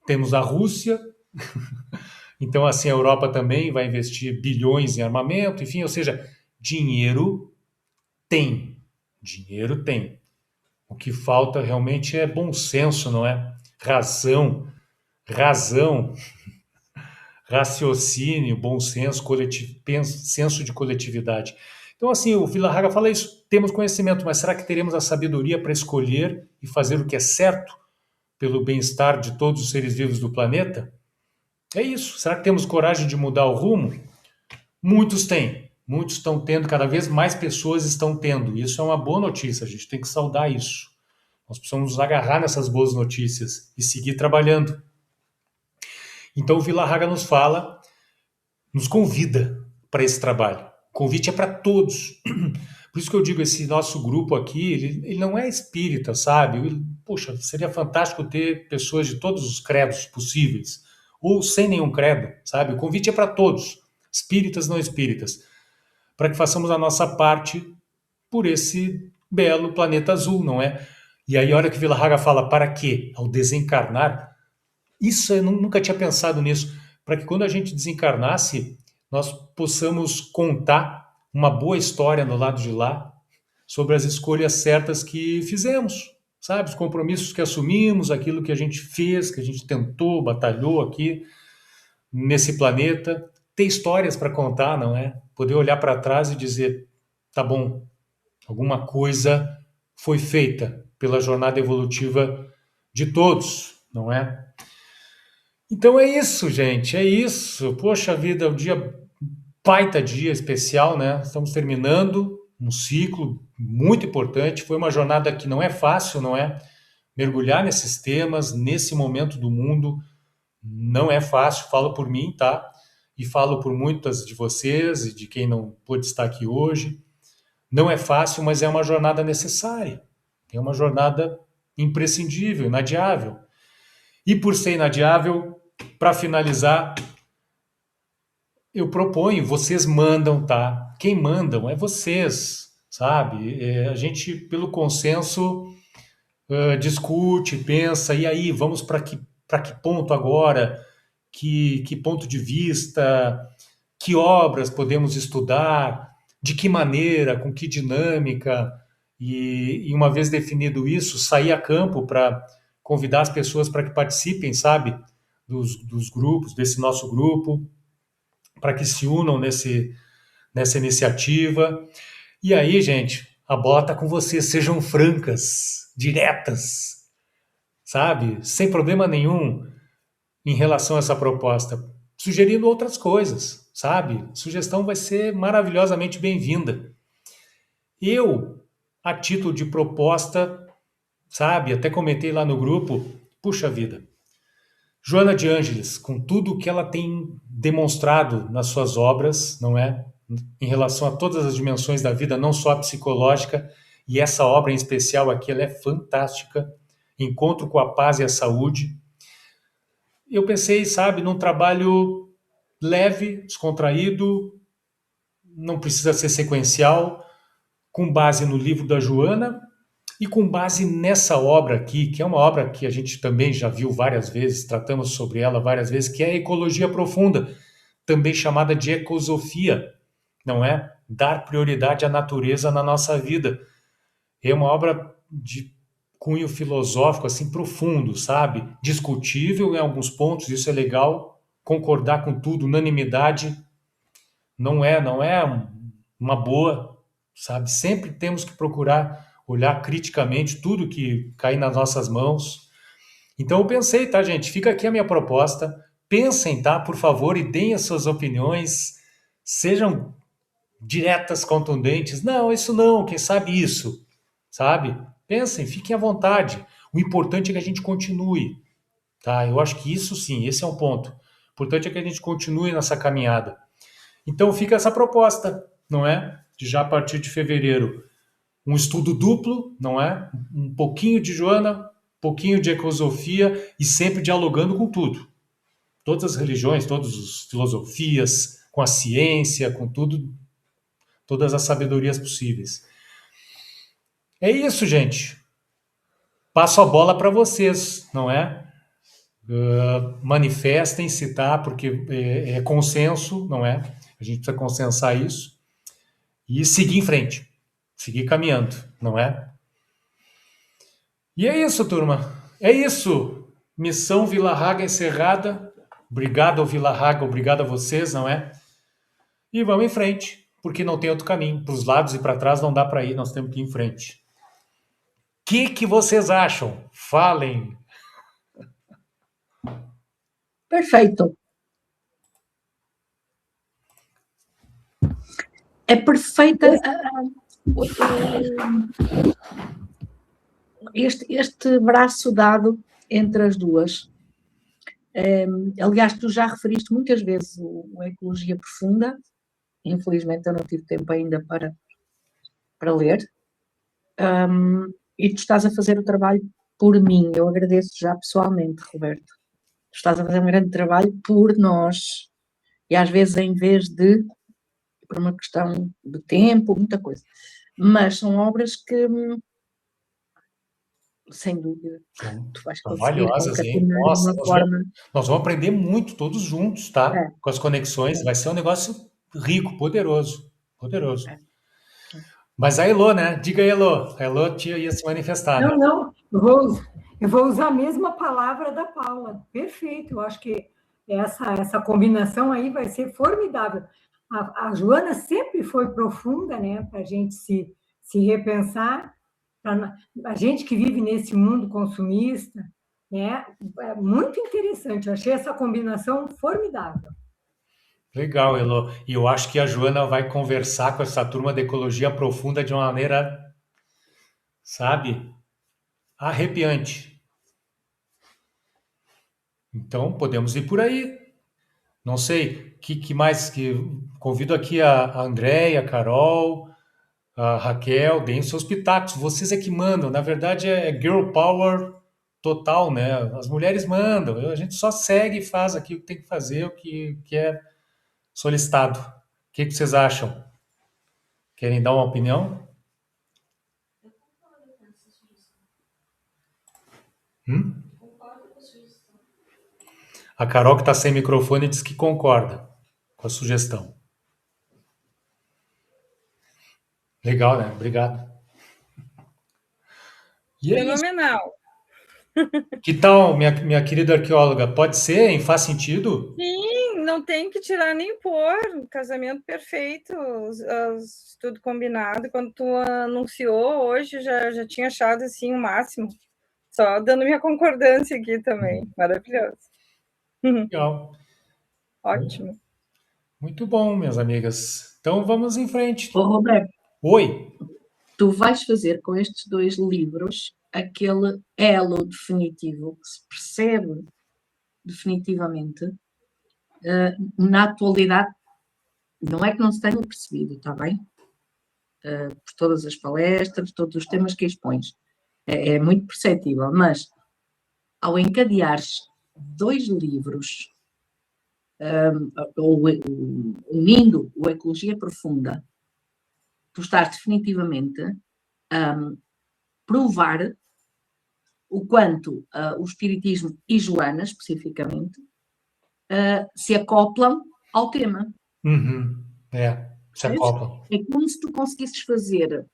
temos a Rússia, então assim a Europa também vai investir bilhões em armamento, enfim, ou seja, dinheiro tem. O que falta realmente é bom senso, não é? Razão, raciocínio, bom senso, senso de coletividade. Então, assim, o Vila Haga fala isso, temos conhecimento, mas será que teremos a sabedoria para escolher e fazer o que é certo pelo bem-estar de todos os seres vivos do planeta? É isso. Será que temos coragem de mudar o rumo? Muitos têm. Muitos estão tendo, cada vez mais pessoas estão tendo. Isso é uma boa notícia, a gente tem que saudar isso. Nós precisamos nos agarrar nessas boas notícias e seguir trabalhando. Então o Vila Haga nos fala, nos convida para esse trabalho. O convite é para todos. Por isso que eu digo, esse nosso grupo aqui, ele não é espírita, sabe? Poxa, seria fantástico ter pessoas de todos os credos possíveis, ou sem nenhum credo, sabe? O convite é para todos, espíritas, não espíritas, para que façamos a nossa parte por esse belo planeta azul, não é? E aí, a hora que Vila Haga fala, para quê? Ao desencarnar, isso eu nunca tinha pensado nisso, para que quando a gente desencarnasse, nós possamos contar uma boa história no lado de lá sobre as escolhas certas que fizemos, sabe? Os compromissos que assumimos, aquilo que a gente fez, que a gente tentou, batalhou aqui nesse planeta. Ter histórias para contar, não é? Poder olhar para trás e dizer, tá bom, alguma coisa foi feita pela jornada evolutiva de todos, não é? Então é isso, gente, é isso. Poxa vida, é um dia, baita dia especial, né? Estamos terminando um ciclo muito importante. Foi uma jornada que não é fácil, não é? Mergulhar nesses temas, nesse momento do mundo, não é fácil. Falo por mim, tá? E falo por muitas de vocês e de quem não pôde estar aqui hoje. Não é fácil, mas é uma jornada necessária. É uma jornada imprescindível, inadiável. E por ser inadiável, para finalizar, eu proponho, vocês mandam, tá? Quem mandam é vocês, sabe? A gente, pelo consenso, discute, pensa, e aí, vamos para que ponto agora? Que ponto de vista? Que obras podemos estudar? De que maneira? Com que dinâmica? E uma vez definido isso, sair a campo para convidar as pessoas para que participem, sabe? Dos grupos, desse nosso grupo, para que se unam nessa iniciativa. E aí, gente, a bola está com vocês, sejam francas, diretas, sabe? Sem problema nenhum em relação a essa proposta, sugerindo outras coisas, sabe? Sugestão vai ser maravilhosamente bem-vinda. Eu, a título de proposta, sabe, até comentei lá no grupo, puxa vida, Joana de Ângeles, com tudo que ela tem demonstrado nas suas obras, não é? Em relação a todas as dimensões da vida, não só a psicológica, e essa obra em especial aqui, ela é fantástica, Encontro com a Paz e a Saúde. Eu pensei, sabe, num trabalho leve, descontraído, não precisa ser sequencial, com base no livro da Joana e com base nessa obra aqui, que é uma obra que a gente também já viu várias vezes, tratamos sobre ela várias vezes, que é a Ecologia Profunda, também chamada de Ecosofia, não é? Dar prioridade à natureza na nossa vida. É uma obra de cunho filosófico assim profundo, sabe? Discutível em alguns pontos, isso é legal. Concordar com tudo, unanimidade, não é uma boa, sabe? Sempre temos que procurar olhar criticamente tudo que cai nas nossas mãos. Então eu pensei, tá, gente? Fica aqui a minha proposta. Pensem, tá? Por favor, e deem as suas opiniões. Sejam diretas, contundentes. Não, isso não, quem sabe isso, sabe? Pensem, fiquem à vontade. O importante é que a gente continue, tá? Eu acho que isso sim, esse é um ponto. O importante é que a gente continue nessa caminhada. Então fica essa proposta, não é? De já a partir de fevereiro, um estudo duplo, não é? Um pouquinho de Joana, um pouquinho de Ecosofia e sempre dialogando com tudo. Todas as religiões, todas as filosofias, com a ciência, com tudo, todas as sabedorias possíveis. É isso, gente. Passo a bola para vocês, não é? Manifestem-se, tá? Porque é consenso, não é? A gente precisa consensar isso e seguir em frente, seguir caminhando, não é? E é isso, turma. É isso. Missão Vila Haga encerrada. Obrigado ao Vila Haga, obrigado a vocês, não é? E vamos em frente. porque não tem outro caminho. Para os lados e para trás não dá para ir, nós temos que ir em frente. O que vocês acham? Falem. Perfeito. É perfeita este braço dado entre as duas. Aliás, tu já referiste muitas vezes a ecologia profunda. Infelizmente eu não tive tempo ainda para ler. E tu estás a fazer o trabalho por mim. Eu agradeço já pessoalmente, Roberto. Tu estás a fazer um grande trabalho por nós. E às vezes em vez de, por uma questão de tempo, muita coisa. Mas são obras que, sem dúvida, tu vais conseguir Trabalhosas, hein? concatenar de Nossa, uma forma... nós vamos aprender muito todos juntos, tá? É. Com as conexões. Vai ser um negócio rico, poderoso. Poderoso. É. Mas a Elô, né? Diga aí, Elô. A Elô ia se manifestar, né? Não, eu vou usar a mesma palavra da Paula. Perfeito, eu acho que essa combinação aí vai ser formidável. A Joana sempre foi profunda, né, para a gente se repensar, a gente que vive nesse mundo consumista, né, é muito interessante, eu achei essa combinação formidável. Legal, Elô. E eu acho que a Joana vai conversar com essa turma de ecologia profunda de uma maneira, sabe, arrepiante. Então, podemos ir por aí. Não sei, que mais que convido aqui a Andréia, a Carol, a Raquel, deem seus pitacos. Vocês é que mandam. Na verdade, é girl power total, né? As mulheres mandam. A gente só segue e faz aqui o que tem que fazer, o que é solicitado. O que vocês acham? Querem dar uma opinião? Eu concordo com essa sugestão. Concordo com a sugestão. A Carol, que está sem microfone, diz que concorda com a sugestão. Legal, né? Obrigado. E é isso. Fenomenal. Que tal, minha querida arqueóloga? Pode ser, hein? Faz sentido? Sim, não tem que tirar nem pôr. Casamento perfeito, tudo combinado. Quando tu anunciou hoje, já tinha achado assim o máximo. Só dando minha concordância aqui também. Maravilhoso. Legal. Ótimo. Muito bom, minhas amigas. Então vamos em frente. Ô, Roberto, Oi. tu vais fazer com estes dois livros aquele elo definitivo que se percebe definitivamente na atualidade. Não é que não se tenha percebido, está bem? Por todas as palestras, todos os temas que expões. É muito perceptível, mas ao encadeares dois livros, unindo o Ecologia Profunda, tu estás definitivamente a provar o quanto o Espiritismo e Joana, especificamente, se acoplam ao tema. Se acoplam. É como se tu conseguisses fazer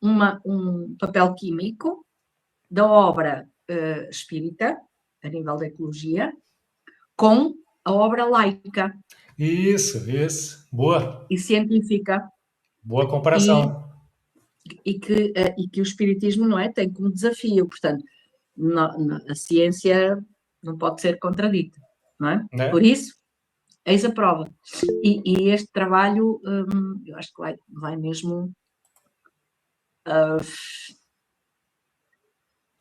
um papel químico da obra espírita, a nível da ecologia, com a obra laica. Isso. Boa. E científica. Boa comparação. E que o espiritismo, não é, tem como desafio, portanto, a ciência não pode ser contradita, não é? Por isso, eis a prova. E este trabalho, eu acho que vai mesmo...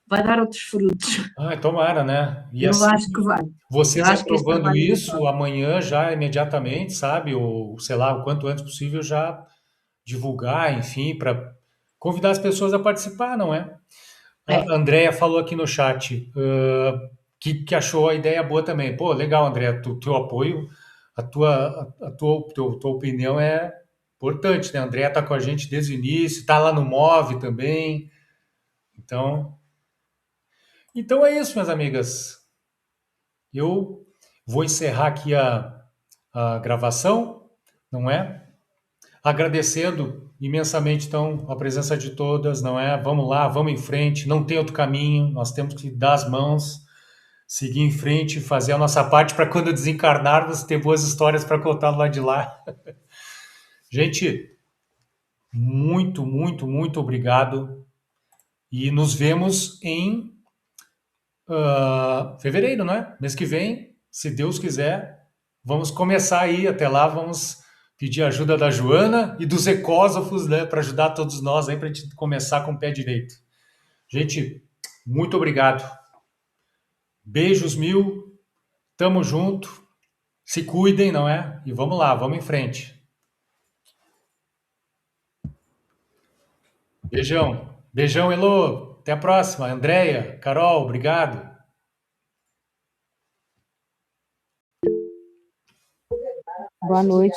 vai dar outros frutos. Tomara, né? E eu assim, acho que vai. Vocês aprovando isso, amanhã já imediatamente, sabe? Ou, sei lá, o quanto antes possível já divulgar, enfim, para convidar as pessoas a participar, não é? A Andréia falou aqui no chat que achou a ideia boa também. Pô, legal, Andréia, teu apoio, a tua opinião é importante, né? A Andréia está com a gente desde o início, está lá no Move também. Então é isso, minhas amigas. Eu vou encerrar aqui a gravação, não é? Agradecendo imensamente, então, a presença de todas, não é? Vamos lá, vamos em frente, não tem outro caminho, nós temos que dar as mãos, seguir em frente, fazer a nossa parte para quando desencarnarmos ter boas histórias para contar do lado de lá. Gente, Muito, muito, muito obrigado. E nos vemos em fevereiro, não é? Mês que vem, se Deus quiser, vamos começar aí. Até lá, vamos pedir a ajuda da Joana e dos ecósofos, né, para ajudar todos nós aí, para a gente começar com o pé direito. Gente, muito obrigado. Beijos mil, tamo junto, se cuidem, não é? E vamos lá, vamos em frente. Beijão. Beijão, Elô. Até a próxima. Andréia, Carol, obrigado. Boa noite.